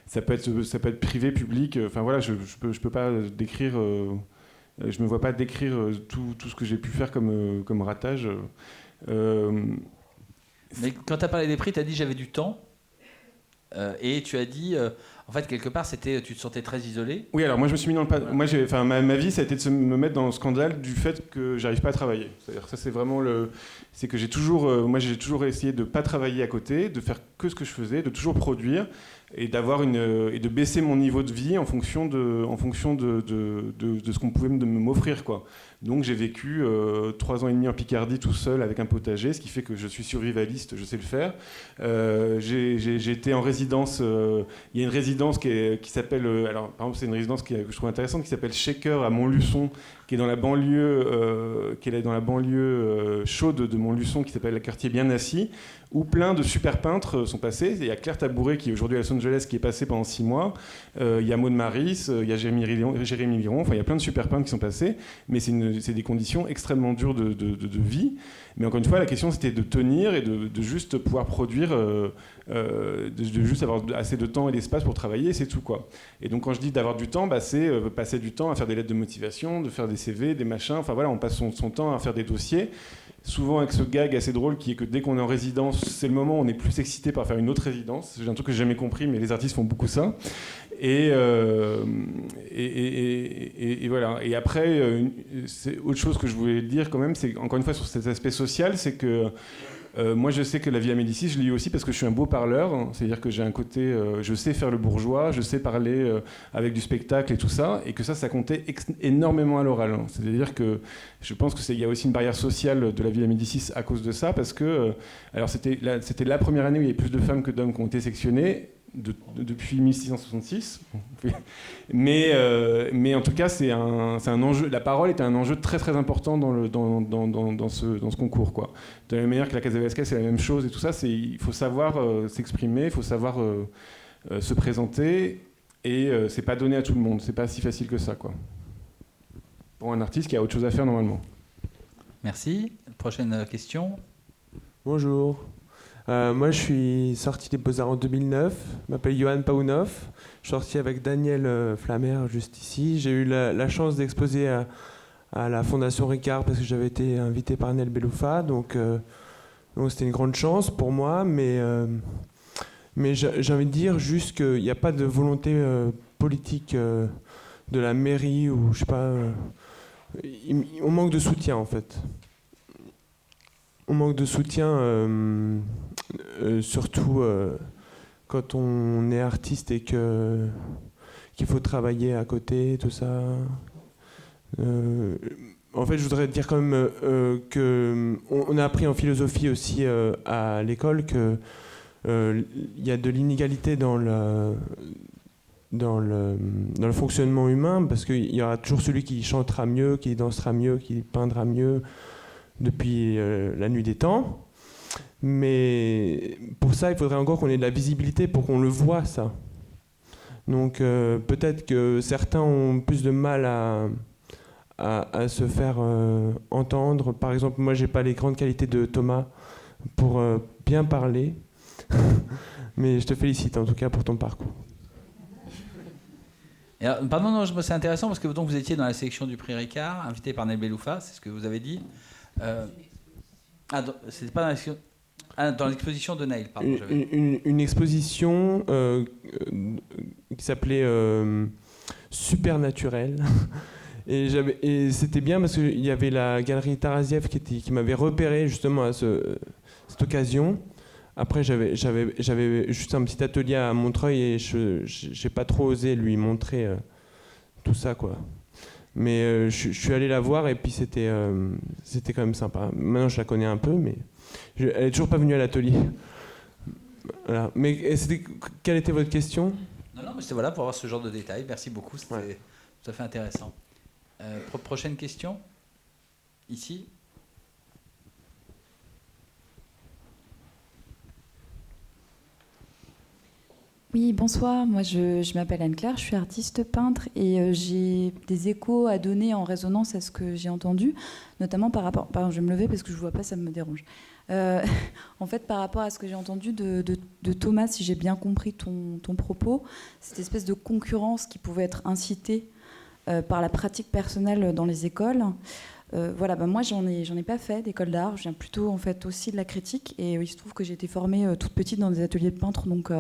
Ça peut être privé, public. Enfin voilà, je peux pas décrire. Je me vois pas décrire tout ce que j'ai pu faire comme ratage. Mais quand tu as parlé des prix, tu as dit j'avais du temps. Et tu as dit, en fait, quelque part, tu te sentais très isolé. Oui, alors moi, je me suis mis dans le pas. Moi, ma vie, ça a été de me mettre dans le scandale du fait que j'arrive pas à travailler. C'est-à-dire, ça, c'est vraiment c'est que j'ai toujours essayé de pas travailler à côté, de faire que ce que je faisais, de toujours produire et et de baisser mon niveau de vie en fonction de ce qu'on pouvait m'offrir, quoi. Donc j'ai vécu 3 ans et demi en Picardie tout seul avec un potager, ce qui fait que je suis survivaliste, je sais le faire. J'ai été en résidence, il y a une résidence qui s'appelle, alors par exemple c'est une résidence que je trouve intéressante, qui s'appelle Shaker à Montluçon, qui est dans la banlieue, chaude de Montluçon, qui s'appelle le quartier Bien Assis, où plein de super peintres sont passés. Il y a Claire Tabouret qui est aujourd'hui à Los Angeles, qui est passée pendant 6 mois. Il y a Maud Maris, il y a Jérémy Liron. Enfin, il y a plein de super peintres qui sont passés. Mais c'est des conditions extrêmement dures de vie. Mais encore une fois, la question c'était de tenir et de juste pouvoir produire, de juste avoir assez de temps et d'espace pour travailler, c'est tout, quoi. Et donc quand je dis d'avoir du temps, c'est passer du temps à faire des lettres de motivation, de faire des CV, des machins. Enfin voilà, on passe son temps à faire des dossiers. Souvent avec ce gag assez drôle qui est que dès qu'on est en résidence, c'est le moment où on est plus excité par faire une autre résidence. C'est un truc que j'ai jamais compris, mais les artistes font beaucoup ça. Et voilà. Et après, c'est autre chose que je voulais dire quand même, c'est encore une fois sur cet aspect social, c'est que moi je sais que la vie à Médicis, je l'ai eu aussi parce que je suis un beau parleur, c'est-à-dire que j'ai un côté, je sais faire le bourgeois, je sais parler avec du spectacle et tout ça, et que ça comptait énormément à l'oral. C'est-à-dire que je pense qu'il y a aussi une barrière sociale de la vie à Médicis à cause de ça, parce que, alors c'était la première année où il y avait plus de femmes que d'hommes qui ont été sectionnés, depuis 1666, mais en tout cas c'est un enjeu. La parole est un enjeu très très important dans ce concours, quoi. De la même manière que la Casa Velasquez, c'est la même chose et tout ça. Il faut savoir s'exprimer, il faut savoir se présenter, et c'est pas donné à tout le monde. C'est pas si facile que ça, quoi. Pour un artiste qui a autre chose à faire normalement. Merci. Prochaine question. Bonjour. Moi, je suis sorti des Beaux-Arts en 2009. Je m'appelle Johan Paunov. Je suis sorti avec Daniel Flammer, juste ici. J'ai eu la chance d'exposer à la Fondation Ricard parce que j'avais été invité par Nel Beloufa. Donc c'était une grande chance pour moi. Mais j'ai envie de dire juste qu'il n'y a pas de volonté politique de la mairie ou je sais pas. On manque de soutien, en fait. On manque de soutien, surtout quand on est artiste et qu'il faut travailler à côté, tout ça. En fait, je voudrais dire quand même qu'on a appris en philosophie aussi à l'école qu'il y a de l'inégalité dans le fonctionnement humain, parce qu'il y aura toujours celui qui chantera mieux, qui dansera mieux, qui peindra mieux, depuis la nuit des temps. Mais pour ça, il faudrait encore qu'on ait de la visibilité pour qu'on le voit, ça. Donc peut-être que certains ont plus de mal à se faire entendre. Par exemple, moi, j'ai pas les grandes qualités de Thomas pour bien parler. Mais je te félicite, en tout cas, pour ton parcours. Et alors, pardon, non, c'est intéressant parce que donc, vous étiez dans la sélection du prix Ricard, invité par Nel Beloufa, c'est ce que vous avez dit. C'était pas dans l'exposition de Naïl, pardon. Une exposition qui s'appelait Supernaturel. Et c'était bien parce qu'il y avait la galerie Taraziev qui m'avait repéré justement à cette occasion. Après, j'avais juste un petit atelier à Montreuil et j'ai pas trop osé lui montrer tout ça, quoi. Mais je suis allé la voir et puis c'était quand même sympa. Maintenant, je la connais un peu, mais elle n'est toujours pas venue à l'atelier. Voilà. Mais quelle était votre question ? Non, mais c'était voilà, pour avoir ce genre de détails. Merci beaucoup, c'était tout à fait intéressant. Prochaine question ? Ici ? Oui, bonsoir. Moi, je m'appelle Anne-Claire, je suis artiste peintre et j'ai des échos à donner en résonance à ce que j'ai entendu, notamment par rapport... Pardon, je vais me lever parce que je ne vois pas, ça me dérange. En fait, par rapport à ce que j'ai entendu de Thomas, si j'ai bien compris ton propos, cette espèce de concurrence qui pouvait être incitée par la pratique personnelle dans les écoles. Voilà, moi, j'en ai pas fait d'école d'art. Je viens plutôt, en fait, aussi de la critique. Et il se trouve que j'ai été formée toute petite dans des ateliers de peintre, donc...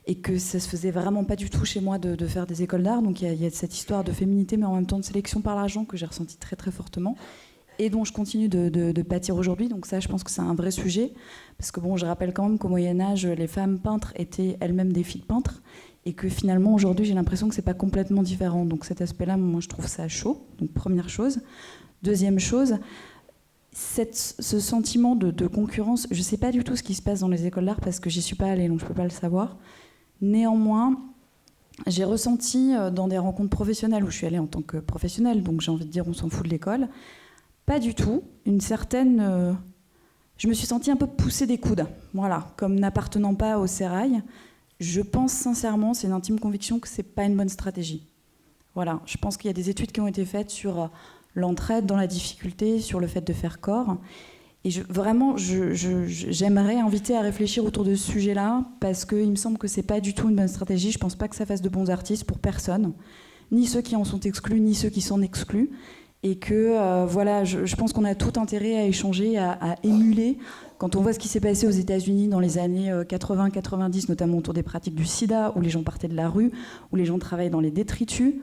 et que ça se faisait vraiment pas du tout chez moi de faire des écoles d'art. Donc il y a cette histoire de féminité, mais en même temps de sélection par l'argent que j'ai ressenti très très fortement et dont je continue de pâtir aujourd'hui. Donc ça, je pense que c'est un vrai sujet, parce que bon, je rappelle quand même qu'au Moyen-Âge, les femmes peintres étaient elles-mêmes des filles peintres, et que finalement aujourd'hui, j'ai l'impression que c'est pas complètement différent. Donc cet aspect-là, moi, je trouve ça chaud. Donc première chose. Deuxième chose, ce sentiment de concurrence, je sais pas du tout ce qui se passe dans les écoles d'art parce que j'y suis pas allée, donc je peux pas le savoir. Néanmoins, j'ai ressenti dans des rencontres professionnelles où je suis allée en tant que professionnelle, donc j'ai envie de dire on s'en fout de l'école, pas du tout, une certaine... je me suis sentie un peu poussée des coudes, voilà, comme n'appartenant pas au sérail. Je pense sincèrement, c'est une intime conviction que c'est pas une bonne stratégie. Voilà, je pense qu'il y a des études qui ont été faites sur l'entraide dans la difficulté, sur le fait de faire corps. Et j'aimerais inviter à réfléchir autour de ce sujet-là, parce qu'il me semble que c'est pas du tout une bonne stratégie. Je pense pas que ça fasse de bons artistes pour personne, ni ceux qui en sont exclus, ni ceux qui s'en excluent. et que voilà, je pense qu'on a tout intérêt à échanger, à émuler. Quand on voit ce qui s'est passé aux États-Unis dans les années 80-90, notamment autour des pratiques du sida, où les gens partaient de la rue, où les gens travaillaient dans les détritus,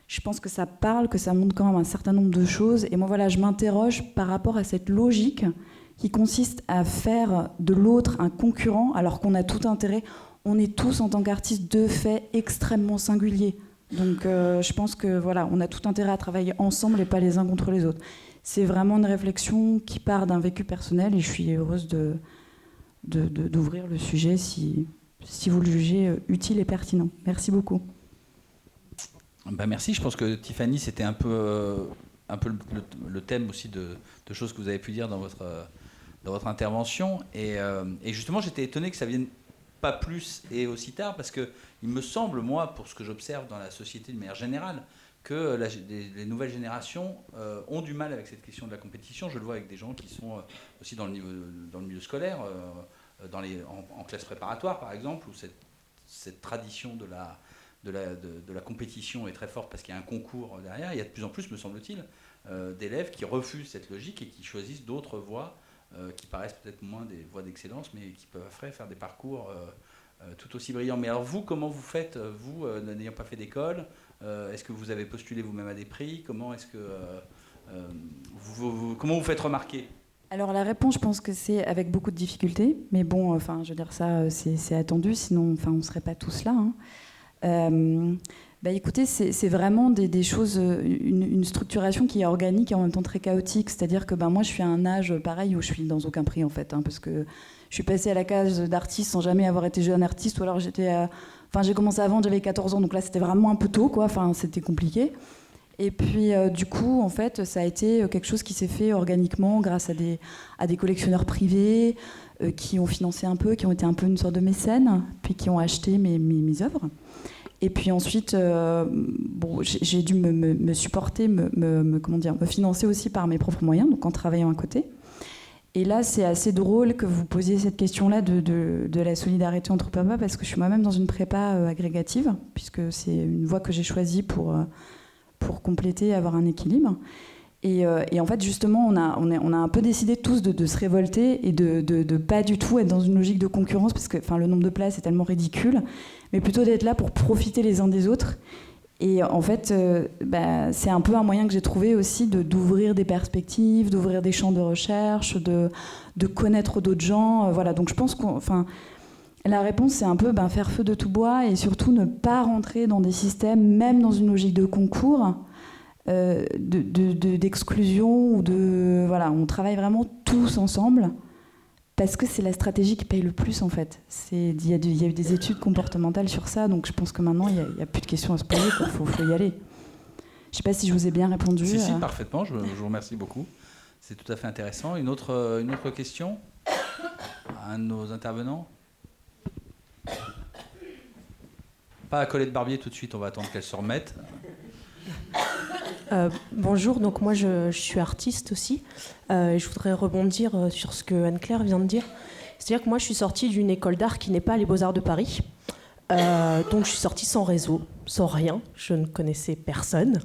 je pense que ça parle, que ça montre quand même un certain nombre de choses. Et moi, voilà, je m'interroge par rapport à cette logique qui consiste à faire de l'autre un concurrent, alors qu'on a tout intérêt. On est tous, en tant qu'artistes, de fait extrêmement singuliers. Donc je pense que voilà, on a tout intérêt à travailler ensemble et pas les uns contre les autres. C'est vraiment une réflexion qui part d'un vécu personnel et je suis heureuse d'ouvrir le sujet si vous le jugez utile et pertinent. Merci beaucoup. Ben merci, je pense que Tiffany, c'était un peu le thème aussi de choses que vous avez pu dire dans votre intervention. Et justement, j'étais étonné que ça vienne pas plus et aussi tard, parce qu'il me semble, moi, pour ce que j'observe dans la société de manière générale, que les nouvelles générations ont du mal avec cette question de la compétition. Je le vois avec des gens qui sont aussi dans le milieu scolaire, en classe préparatoire, par exemple, où cette tradition de la compétition est très forte parce qu'il y a un concours derrière. Il y a de plus en plus, me semble-t-il, d'élèves qui refusent cette logique et qui choisissent d'autres voies qui paraissent peut-être moins des voies d'excellence, mais qui peuvent faire des parcours tout aussi brillants. Mais alors vous, comment vous faites, vous, n'ayant pas fait d'école, est-ce que vous avez postulé vous-même à des prix? Comment est-ce que comment vous faites remarquer? Alors la réponse, je pense que c'est avec beaucoup de difficultés, mais bon, enfin, je veux dire ça, c'est attendu, sinon, enfin, on ne serait pas tous là. Bah écoutez, c'est vraiment des choses, une structuration qui est organique et en même temps très chaotique. C'est-à-dire que moi, je suis à un âge pareil où je suis dans aucun prix, en fait, parce que je suis passée à la case d'artiste sans jamais avoir été jeune artiste, ou alors j'ai commencé à vendre, j'avais 14 ans, donc là, c'était vraiment un peu tôt, quoi. Enfin, c'était compliqué. Et puis, du coup, en fait, ça a été quelque chose qui s'est fait organiquement grâce à des collectionneurs privés qui ont financé un peu, qui ont été un peu une sorte de mécènes, puis qui ont acheté mes œuvres. Et puis ensuite, j'ai dû me supporter, me financer aussi par mes propres moyens, donc en travaillant à côté. Et là, c'est assez drôle que vous posiez cette question-là de la solidarité entre papas, parce que je suis moi-même dans une prépa agrégative, puisque c'est une voie que j'ai choisie pour compléter, avoir un équilibre. Et en fait, justement, on a un peu décidé tous de se révolter et de pas du tout être dans une logique de concurrence, parce que le nombre de places est tellement ridicule, mais plutôt d'être là pour profiter les uns des autres. Et en fait, c'est un peu un moyen que j'ai trouvé aussi d'ouvrir des perspectives, d'ouvrir des champs de recherche, de connaître d'autres gens. Voilà. Donc je pense la réponse, c'est un peu faire feu de tout bois et surtout ne pas rentrer dans des systèmes, même dans une logique de concours, d'exclusion ou on travaille vraiment tous ensemble parce que c'est la stratégie qui paye le plus en fait. Il y a eu des études comportementales sur ça, donc je pense que maintenant il n'y a plus de questions à se poser, il faut y aller. Je ne sais pas si je vous ai bien répondu. Si, parfaitement, je vous remercie beaucoup. C'est tout à fait intéressant. Une autre question à un de nos intervenants? Pas à Colette Barbier tout de suite, on va attendre qu'elle se remette. Bonjour, donc moi je suis artiste aussi. Je voudrais rebondir sur ce que Anne-Claire vient de dire. C'est-à-dire que moi je suis sortie d'une école d'art qui n'est pas les Beaux-Arts de Paris. Donc je suis sortie sans réseau, sans rien. Je ne connaissais personne.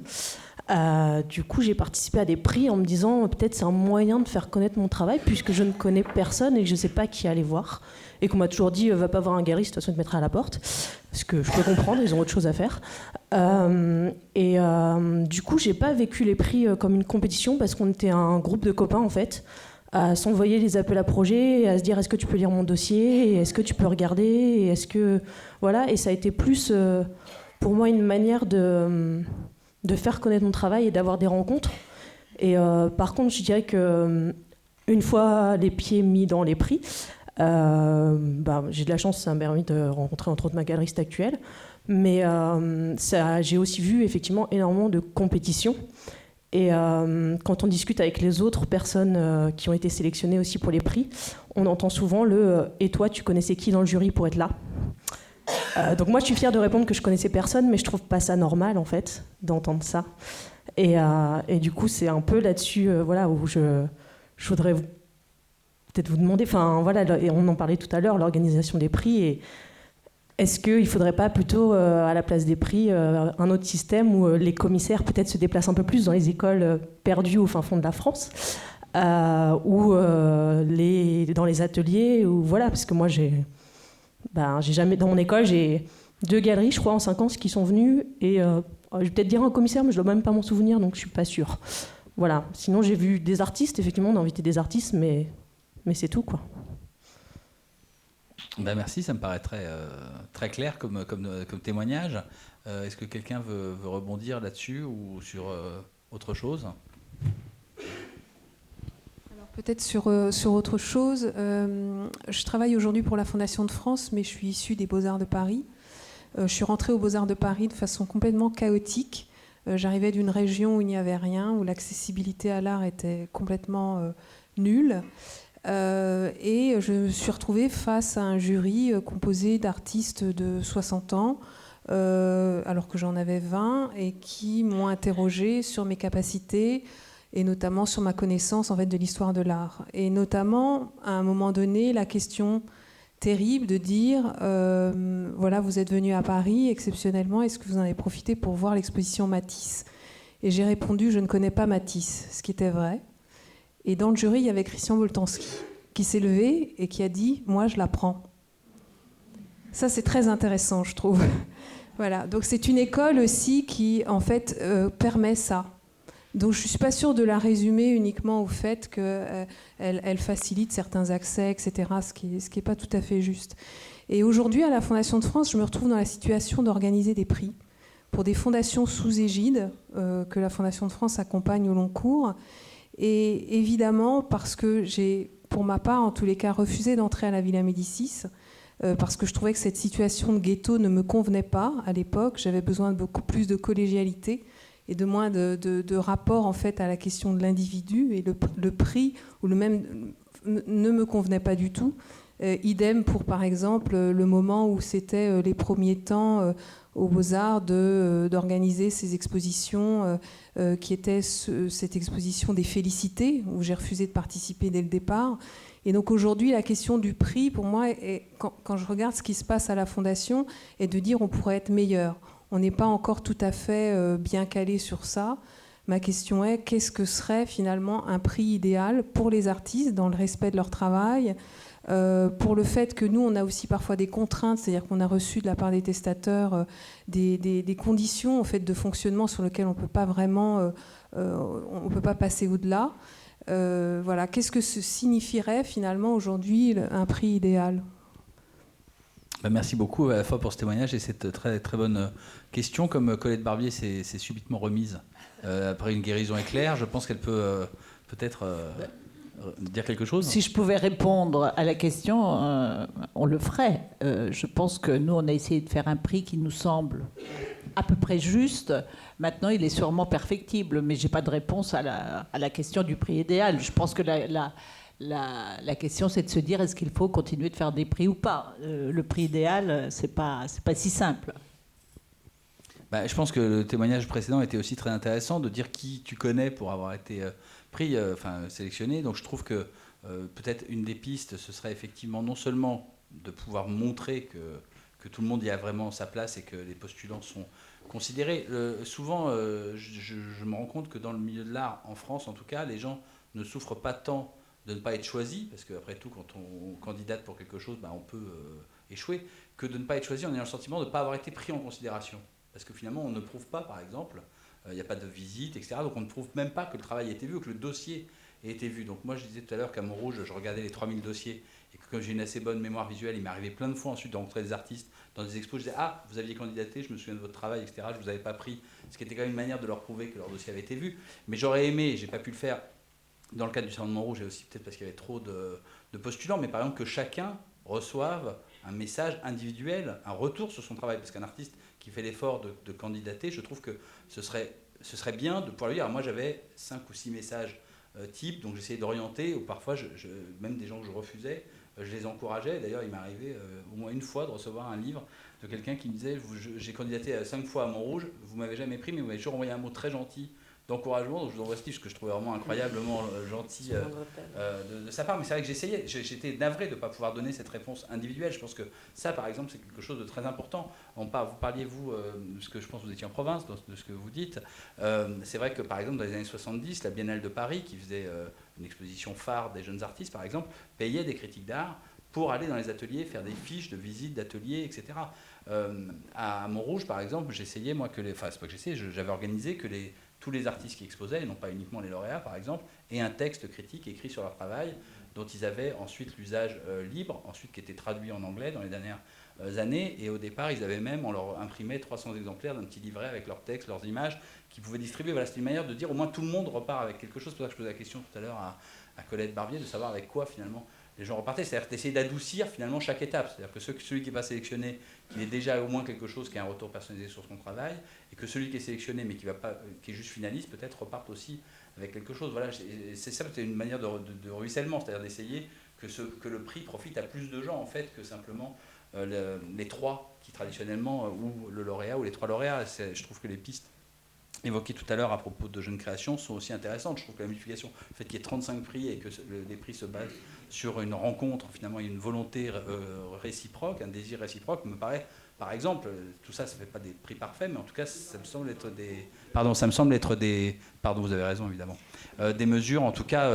Du coup j'ai participé à des prix en me disant peut-être c'est un moyen de faire connaître mon travail puisque je ne connais personne et que je ne sais pas qui aller voir. Et qu'on m'a toujours dit va pas voir un gariste, de toute façon il te mettra à la porte. Ce que je peux comprendre, ils ont autre chose à faire. Du coup, j'ai pas vécu les prix comme une compétition parce qu'on était un groupe de copains en fait, à s'envoyer les appels à projets, et à se dire est-ce que tu peux lire mon dossier, et est-ce que tu peux regarder, et est-ce que voilà. Et ça a été plus pour moi une manière de faire connaître mon travail et d'avoir des rencontres. Et par contre, je dirais que une fois les pieds mis dans les prix. J'ai de la chance, ça m'a permis de rencontrer entre autres ma galeriste actuelle, mais j'ai aussi vu effectivement énormément de compétition et quand on discute avec les autres personnes qui ont été sélectionnées aussi pour les prix, on entend souvent et toi tu connaissais qui dans le jury pour être là? Donc moi je suis fière de répondre que je connaissais personne, mais je trouve pas ça normal en fait d'entendre ça et du coup c'est un peu là-dessus où je voudrais peut-être vous demander, et on en parlait tout à l'heure, l'organisation des prix, et est-ce qu'il ne faudrait pas plutôt, à la place des prix, un autre système où les commissaires peut-être se déplacent un peu plus dans les écoles perdues au fin fond de la France, ou dans les ateliers, ou voilà, parce que moi j'ai jamais, dans mon école, j'ai 2 galeries, je crois, en 5 ans, qui sont venues, et je vais peut-être dire un commissaire, mais je ne dois même pas m'en souvenir, donc je ne suis pas sûre. Voilà. Sinon, j'ai vu des artistes, effectivement, on a invité des artistes, mais c'est tout, quoi. Merci, ça me paraît très clair comme témoignage. Est-ce que quelqu'un veut rebondir là-dessus ou sur autre chose ? Alors, peut-être sur autre chose. Je travaille aujourd'hui pour la Fondation de France, mais je suis issue des Beaux-Arts de Paris. Je suis rentrée aux Beaux-Arts de Paris de façon complètement chaotique. J'arrivais d'une région où il n'y avait rien, où l'accessibilité à l'art était complètement nulle. Et je me suis retrouvée face à un jury composé d'artistes de 60 ans, alors que j'en avais 20, et qui m'ont interrogée sur mes capacités, et notamment sur ma connaissance en fait, de l'histoire de l'art. Et notamment, à un moment donné, la question terrible de dire, voilà, vous êtes venu à Paris exceptionnellement, est-ce que vous en avez profité pour voir l'exposition Matisse ? Et j'ai répondu, je ne connais pas Matisse, ce qui était vrai. Et dans le jury, il y avait Christian Boltanski, qui s'est levé et qui a dit « Moi, je la prends ». Ça, c'est très intéressant, je trouve. Voilà. Donc, c'est une école aussi qui, en fait, permet ça. Donc, je ne suis pas sûre de la résumer uniquement au fait qu'elle facilite certains accès, etc., ce qui est pas tout à fait juste. Et aujourd'hui, à la Fondation de France, je me retrouve dans la situation d'organiser des prix pour des fondations sous égide que la Fondation de France accompagne au long cours. Et évidemment, parce que j'ai, pour ma part, en tous les cas, refusé d'entrer à la Villa Médicis, parce que je trouvais que cette situation de ghetto ne me convenait pas à l'époque. J'avais besoin de beaucoup plus de collégialité et de moins de rapport en fait, à la question de l'individu. Et le prix, ou le même, ne me convenait pas du tout. Idem pour, par exemple, le moment où c'était les premiers temps aux Beaux-Arts d'organiser ces expositions qui était cette exposition des Félicités, où j'ai refusé de participer dès le départ. Et donc aujourd'hui, la question du prix, pour moi, quand je regarde ce qui se passe à la Fondation, est de dire on pourrait être meilleur. On n'est pas encore tout à fait bien calé sur ça. Ma question est, qu'est-ce que serait finalement un prix idéal pour les artistes, dans le respect de leur travail, pour le fait que nous, on a aussi parfois des contraintes, c'est-à-dire qu'on a reçu de la part des testateurs des conditions en fait, de fonctionnement sur lesquelles on ne peut pas vraiment, on peut pas passer au-delà. Voilà. Qu'est-ce que ce signifierait finalement aujourd'hui un prix idéal ? Merci beaucoup à la fois pour ce témoignage et cette très, très bonne question. Comme Colette Barbier s'est subitement remise après une guérison éclair, je pense qu'elle peut peut-être... dire quelque chose ? Si je pouvais répondre à la question, on le ferait. Je pense que nous, on a essayé de faire un prix qui nous semble à peu près juste. Maintenant, il est sûrement perfectible, mais je n'ai pas de réponse à la question du prix idéal. Je pense que la question, c'est de se dire, est-ce qu'il faut continuer de faire des prix ou pas ? Le prix idéal, c'est pas si simple. Je pense que le témoignage précédent était aussi très intéressant, de dire qui tu connais pour avoir été... sélectionné. Donc je trouve que peut-être une des pistes, ce serait effectivement non seulement de pouvoir montrer que tout le monde y a vraiment sa place et que les postulants sont considérés. Souvent, je me rends compte que dans le milieu de l'art, en France en tout cas, les gens ne souffrent pas tant de ne pas être choisis, parce qu'après tout, quand on candidate pour quelque chose, on peut échouer, que de ne pas être choisi en ayant le sentiment de ne pas avoir été pris en considération. Parce que finalement, on ne prouve pas, par exemple, il n'y a pas de visite, etc. Donc on ne prouve même pas que le travail a été vu ou que le dossier ait été vu. Donc moi, je disais tout à l'heure qu'à Montrouge, je regardais les 3000 dossiers et que comme j'ai une assez bonne mémoire visuelle, il m'est arrivé plein de fois ensuite de rencontrer des artistes dans des expos. Je disais « Ah, vous aviez candidaté, je me souviens de votre travail, etc. Je ne vous avais pas pris. » Ce qui était quand même une manière de leur prouver que leur dossier avait été vu. Mais j'aurais aimé, et je n'ai pas pu le faire dans le cadre du Salon de Montrouge, et aussi peut-être parce qu'il y avait trop de postulants, mais par exemple que chacun reçoive un message individuel, un retour sur son travail. Parce qu'un artiste qui fait l'effort de candidater, je trouve que ce serait bien de pouvoir le dire. Alors moi, j'avais 5 ou 6 messages types, donc j'essayais d'orienter, ou parfois, même des gens que je refusais, je les encourageais. D'ailleurs, il m'est arrivé au moins une fois de recevoir un livre de quelqu'un qui me disait « J'ai candidaté 5 fois à Montrouge, vous ne m'avez jamais pris, mais vous m'avez toujours envoyé un mot très gentil d'encouragement. Donc je vous envoie ce livre, ce que je trouvais vraiment incroyablement gentil de sa part. Mais c'est vrai que j'étais navré de ne pas pouvoir donner cette réponse individuelle. Je pense que ça, par exemple, c'est quelque chose de très important. Vous parliez, vous, de ce que je pense que vous étiez en province, de ce que vous dites. C'est vrai que, par exemple, dans les années 70, la Biennale de Paris, qui faisait une exposition phare des jeunes artistes, par exemple, payait des critiques d'art pour aller dans les ateliers, faire des fiches de visite d'ateliers, etc. À Montrouge, par exemple, j'essayais, moi, c'est pas que j'essayais, j'avais organisé que tous les artistes qui exposaient, et non pas uniquement les lauréats, par exemple, aient un texte critique écrit sur leur travail, dont ils avaient ensuite l'usage libre, ensuite qui était traduit en anglais dans les dernières années. Et au départ, ils avaient même, on leur imprimait 300 exemplaires d'un petit livret avec leurs textes, leurs images, qu'ils pouvaient distribuer. Voilà, c'était une manière de dire au moins tout le monde repart avec quelque chose. C'est pour ça que je posais la question tout à l'heure à Colette Barbier, de savoir avec quoi finalement les gens repartaient. C'est-à-dire d'essayer d'adoucir finalement chaque étape. C'est-à-dire que celui qui n'est pas sélectionné, qu'il ait déjà au moins quelque chose qui a un retour personnalisé sur son travail, et que celui qui est sélectionné mais qui est juste finaliste, peut-être reparte aussi avec quelque chose. Voilà, c'est ça, c'est une manière de ruissellement, c'est-à-dire d'essayer que le prix profite à plus de gens en fait que simplement les trois qui traditionnellement, ou le lauréat ou les trois lauréats. Je trouve que les pistes évoquées tout à l'heure à propos de jeunes créations sont aussi intéressantes. Je trouve que la multiplication, le fait qu'il y ait 35 prix et que les prix se basent sur une rencontre, finalement une volonté réciproque, un désir réciproque, me paraît, par exemple, tout ça, ça ne fait pas des prix parfaits, mais en tout cas, ça me semble être pardon, vous avez raison évidemment, des mesures en tout cas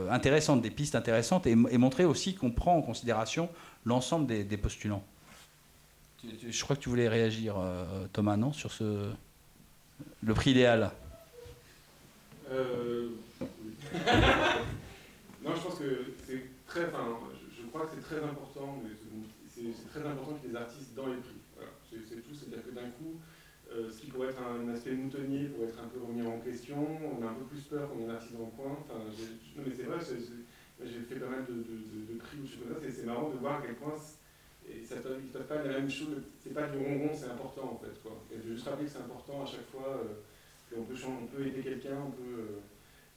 intéressantes, des pistes intéressantes, et montrer aussi qu'on prend en considération l'ensemble des postulants. Je crois que tu voulais réagir, Thomas, non, sur le prix idéal. Non, je pense que c'est très, je crois que c'est très important, c'est très important que les artistes dans les prix. Voilà. C'est tout, c'est-à-dire que d'un coup, ce qui pourrait être un aspect moutonnier pourrait être un peu remis en question, on a un peu plus peur qu'on est un artiste dans le coin. Non mais c'est vrai, j'ai fait pas mal de prix ou je sais pas, c'est marrant de voir à quel point ils ne peuvent pas la même chose, c'est pas du ronron, c'est important en fait. Quoi. Et je veux juste rappeler que c'est important à chaque fois qu'on peut aider quelqu'un,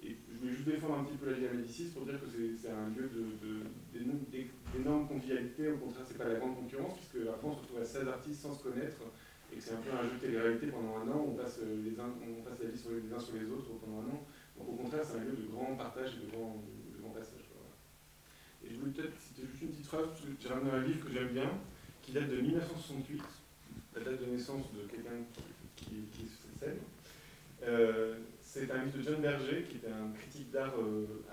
et je voulais juste défendre un petit peu la Ligue Médicis pour dire que c'est un lieu d'énorme convivialité. Au contraire, c'est pas la grande concurrence, puisque après on se retrouve à 16 artistes sans se connaître, et que c'est un peu un jeu de télé-réalité pendant un an, on passe la vie les uns sur les autres pendant un an. Donc au contraire, c'est un lieu de grand partage et de grand passage. Quoi. Et je voulais peut-être citer juste une petite phrase, parce que j'ai ramené un livre que j'aime bien, qui date de 1968, la date de naissance de quelqu'un qui scène. C'est un livre de John Berger, qui était un critique d'art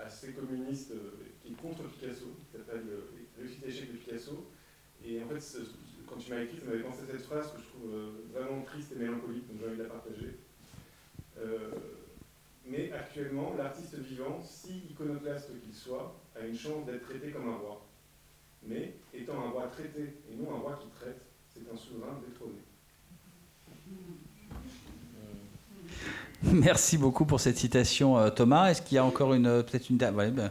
assez communiste, qui est contre Picasso, qui s'appelle Réussite et échec de Picasso. Et en fait, quand tu m'as écrit, ça m'avait pensé à cette phrase que je trouve vraiment triste et mélancolique, donc j'ai envie de la partager. Mais actuellement, l'artiste vivant, si iconoclaste qu'il soit, a une chance d'être traité comme un roi. Mais, étant un roi traité et non un roi qui traite, c'est un souverain détrôné. Merci beaucoup pour cette citation, Thomas. Est-ce qu'il y a encore peut-être une dame?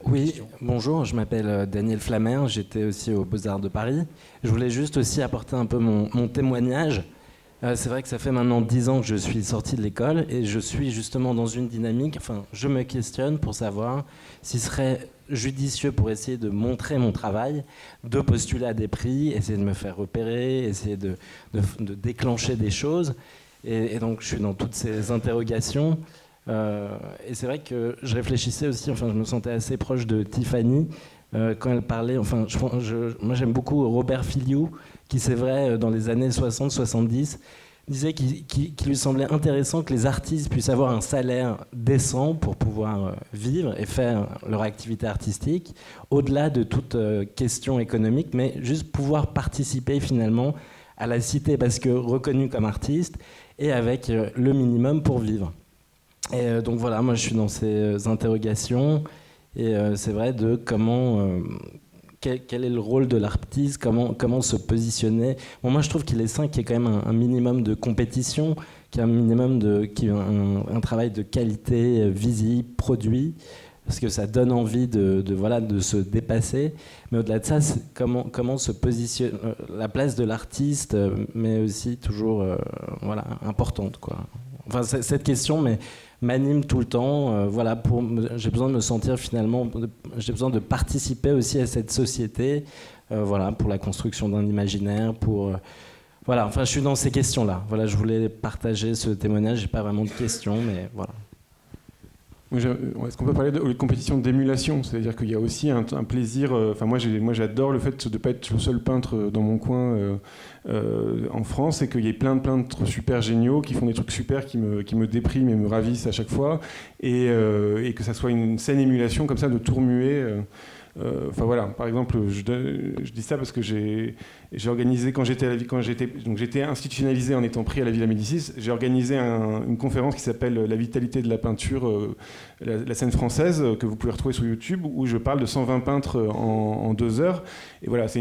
Oui, bonjour, je m'appelle Daniel Flamer, j'étais aussi aux Beaux-Arts de Paris. Je voulais juste aussi apporter un peu mon témoignage. C'est vrai que ça fait maintenant 10 ans que je suis sorti de l'école et je suis justement dans une dynamique, je me questionne pour savoir s'il serait judicieux pour essayer de montrer mon travail, de postuler à des prix, essayer de me faire repérer, essayer de déclencher des choses. Et donc je suis dans toutes ces interrogations. Et c'est vrai que je réfléchissais aussi, je me sentais assez proche de Tiffany quand elle parlait. Moi j'aime beaucoup Robert Filiou, qui c'est vrai dans les années 60-70 disait qu'il lui semblait intéressant que les artistes puissent avoir un salaire décent pour pouvoir vivre et faire leur activité artistique, au-delà de toute question économique, mais juste pouvoir participer finalement à la cité parce que reconnu comme artiste et avec le minimum pour vivre. Et donc voilà, moi je suis dans ces interrogations et c'est vrai de comment... Quel est le rôle de l'artiste, comment se positionner. Bon, moi je trouve qu'il est sain qu'il y ait quand même un minimum de compétition, qu'il y ait un minimum un travail de qualité visible, produit, parce que ça donne envie de se dépasser. Mais au-delà de ça, comment se positionne la place de l'artiste, mais aussi toujours importante, quoi. Enfin, cette question m'anime tout le temps. J'ai besoin de me sentir finalement, j'ai besoin de participer aussi à cette société, pour la construction d'un imaginaire, Voilà, enfin, je suis dans ces questions-là. Voilà, je voulais partager ce témoignage. J'ai pas vraiment de questions, mais voilà. Est-ce qu'on peut parler de compétition d'émulation? C'est-à-dire qu'il y a aussi un plaisir. Enfin, moi, j'adore le fait de ne pas être le seul peintre dans mon coin en France, et qu'il y ait plein de peintres super géniaux qui font des trucs super qui me dépriment et me ravissent à chaque fois, et que ça soit une saine émulation comme ça de tout remuer. Enfin voilà, par exemple, je dis ça parce que j'ai organisé j'étais institutionnalisé en étant pris à la Villa Médicis. J'ai organisé une conférence qui s'appelle La vitalité de la peinture, la scène française, que vous pouvez retrouver sur YouTube, où je parle de 120 peintres en 2 heures. Et voilà, c'est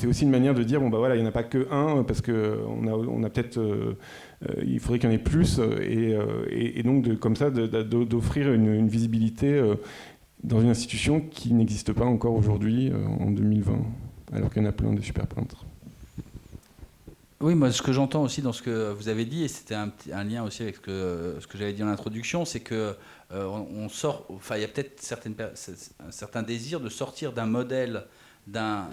aussi une manière de dire bon bah voilà, il n'y en a pas que un, parce que on a peut-être il faudrait qu'il y en ait plus, et donc comme ça d'offrir une visibilité dans une institution qui n'existe pas encore aujourd'hui, en 2020, alors qu'il y en a plein de super peintres. Oui, moi, ce que j'entends aussi dans ce que vous avez dit, et c'était un lien aussi avec ce que j'avais dit en introduction, c'est que on sort, enfin, il y a peut-être un certain désir de sortir d'un modèle, d'un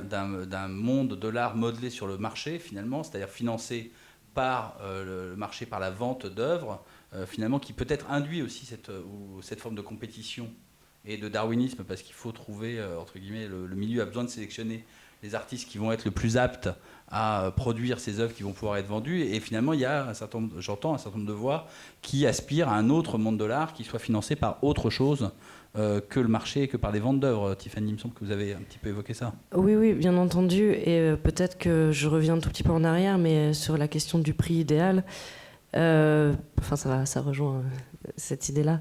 monde de l'art modelé sur le marché, finalement, c'est-à-dire financé par le marché, par la vente d'œuvres, finalement, qui peut-être induit aussi cette forme de compétition et de darwinisme, parce qu'il faut trouver, entre guillemets, le milieu a besoin de sélectionner les artistes qui vont être le plus aptes à produire ces œuvres qui vont pouvoir être vendues. Et finalement, il y a j'entends un certain nombre de voix qui aspirent à un autre monde de l'art qui soit financé par autre chose que le marché et que par des ventes d'œuvres. Tiffany, il me semble que vous avez un petit peu évoqué ça. Oui, bien entendu. Et peut-être que je reviens un tout petit peu en arrière, mais sur la question du prix idéal, ça rejoint cette idée-là.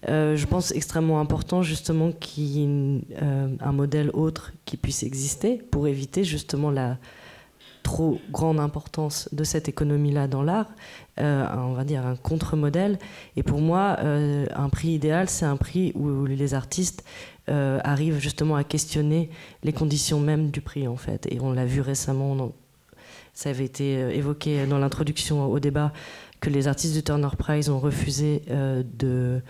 Je pense extrêmement important justement qu'il y ait un modèle autre qui puisse exister pour éviter justement la trop grande importance de cette économie-là dans l'art, on va dire un contre-modèle. Et pour moi, un prix idéal, c'est un prix où les artistes arrivent justement à questionner les conditions mêmes du prix, en fait. Et on l'a vu récemment, ça avait été évoqué dans l'introduction au débat, que les artistes du Turner Prize ont refusé de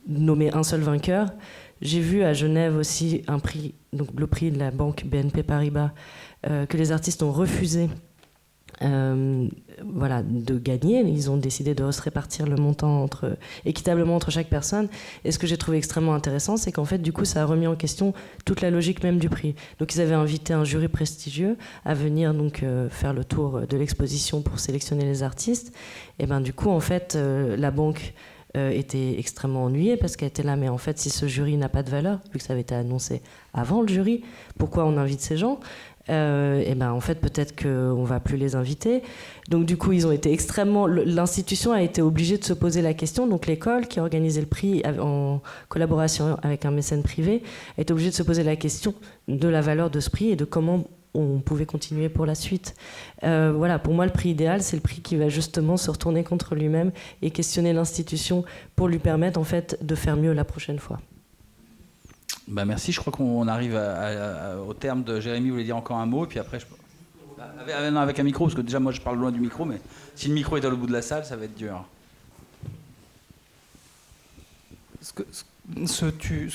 nommer un seul vainqueur. J'ai vu à Genève aussi un prix, donc le prix de la banque BNP Paribas, que les artistes ont refusé de gagner. Ils ont décidé de se répartir le montant équitablement entre chaque personne. Et ce que j'ai trouvé extrêmement intéressant, c'est qu'en fait, du coup, ça a remis en question toute la logique même du prix. Donc, ils avaient invité un jury prestigieux à venir donc faire le tour de l'exposition pour sélectionner les artistes. Et ben, du coup, en fait, la banque était extrêmement ennuyée parce qu'elle était là, mais en fait, si ce jury n'a pas de valeur, vu que ça avait été annoncé avant le jury, pourquoi on invite ces gens ? Et ben en fait peut-être qu'on va plus les inviter. Donc du coup ils ont été l'institution a été obligée de se poser la question. Donc l'école qui a organisé le prix en collaboration avec un mécène privé a été obligée de se poser la question de la valeur de ce prix et de comment on pouvait continuer pour la suite. Pour moi le prix idéal, c'est le prix qui va justement se retourner contre lui-même et questionner l'institution pour lui permettre en fait de faire mieux la prochaine fois. Merci, je crois qu'on arrive au terme de... Jérémy, vous voulez dire encore un mot, et puis après... avec un micro, parce que déjà moi je parle loin du micro, mais si le micro est à l'autre bout de la salle, ça va être dur. Ce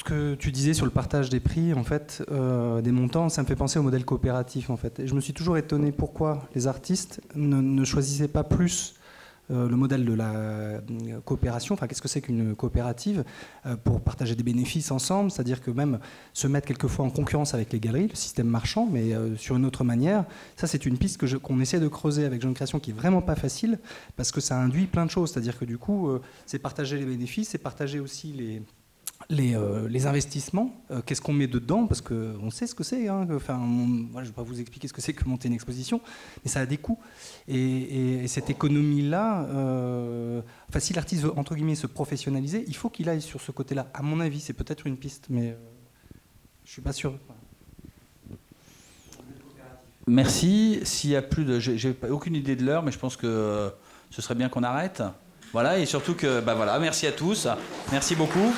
que tu disais sur le partage des prix, en fait, des montants, ça me fait penser au modèle coopératif, en fait. Et je me suis toujours étonné pourquoi les artistes ne choisissaient pas plus le modèle de la coopération, enfin qu'est-ce que c'est qu'une coopérative, pour partager des bénéfices ensemble, c'est-à-dire que même se mettre quelquefois en concurrence avec les galeries, le système marchand, mais sur une autre manière. Ça, c'est une piste qu'on essaie de creuser avec Jeune Création, qui est vraiment pas facile, parce que ça induit plein de choses, c'est-à-dire que du coup, c'est partager les bénéfices, c'est partager aussi les investissements, qu'est-ce qu'on met dedans, parce qu'on sait ce que c'est. Hein. Enfin, je ne vais pas vous expliquer ce que c'est que monter une exposition, mais ça a des coûts. Et cette économie-là, si l'artiste veut, entre guillemets, se professionnaliser, il faut qu'il aille sur ce côté-là. À mon avis, c'est peut-être une piste, mais je ne suis pas sûr. Merci. S'il y a plus de... J'ai aucune idée de l'heure, mais je pense que ce serait bien qu'on arrête. Voilà, et surtout que... merci à tous. Merci beaucoup.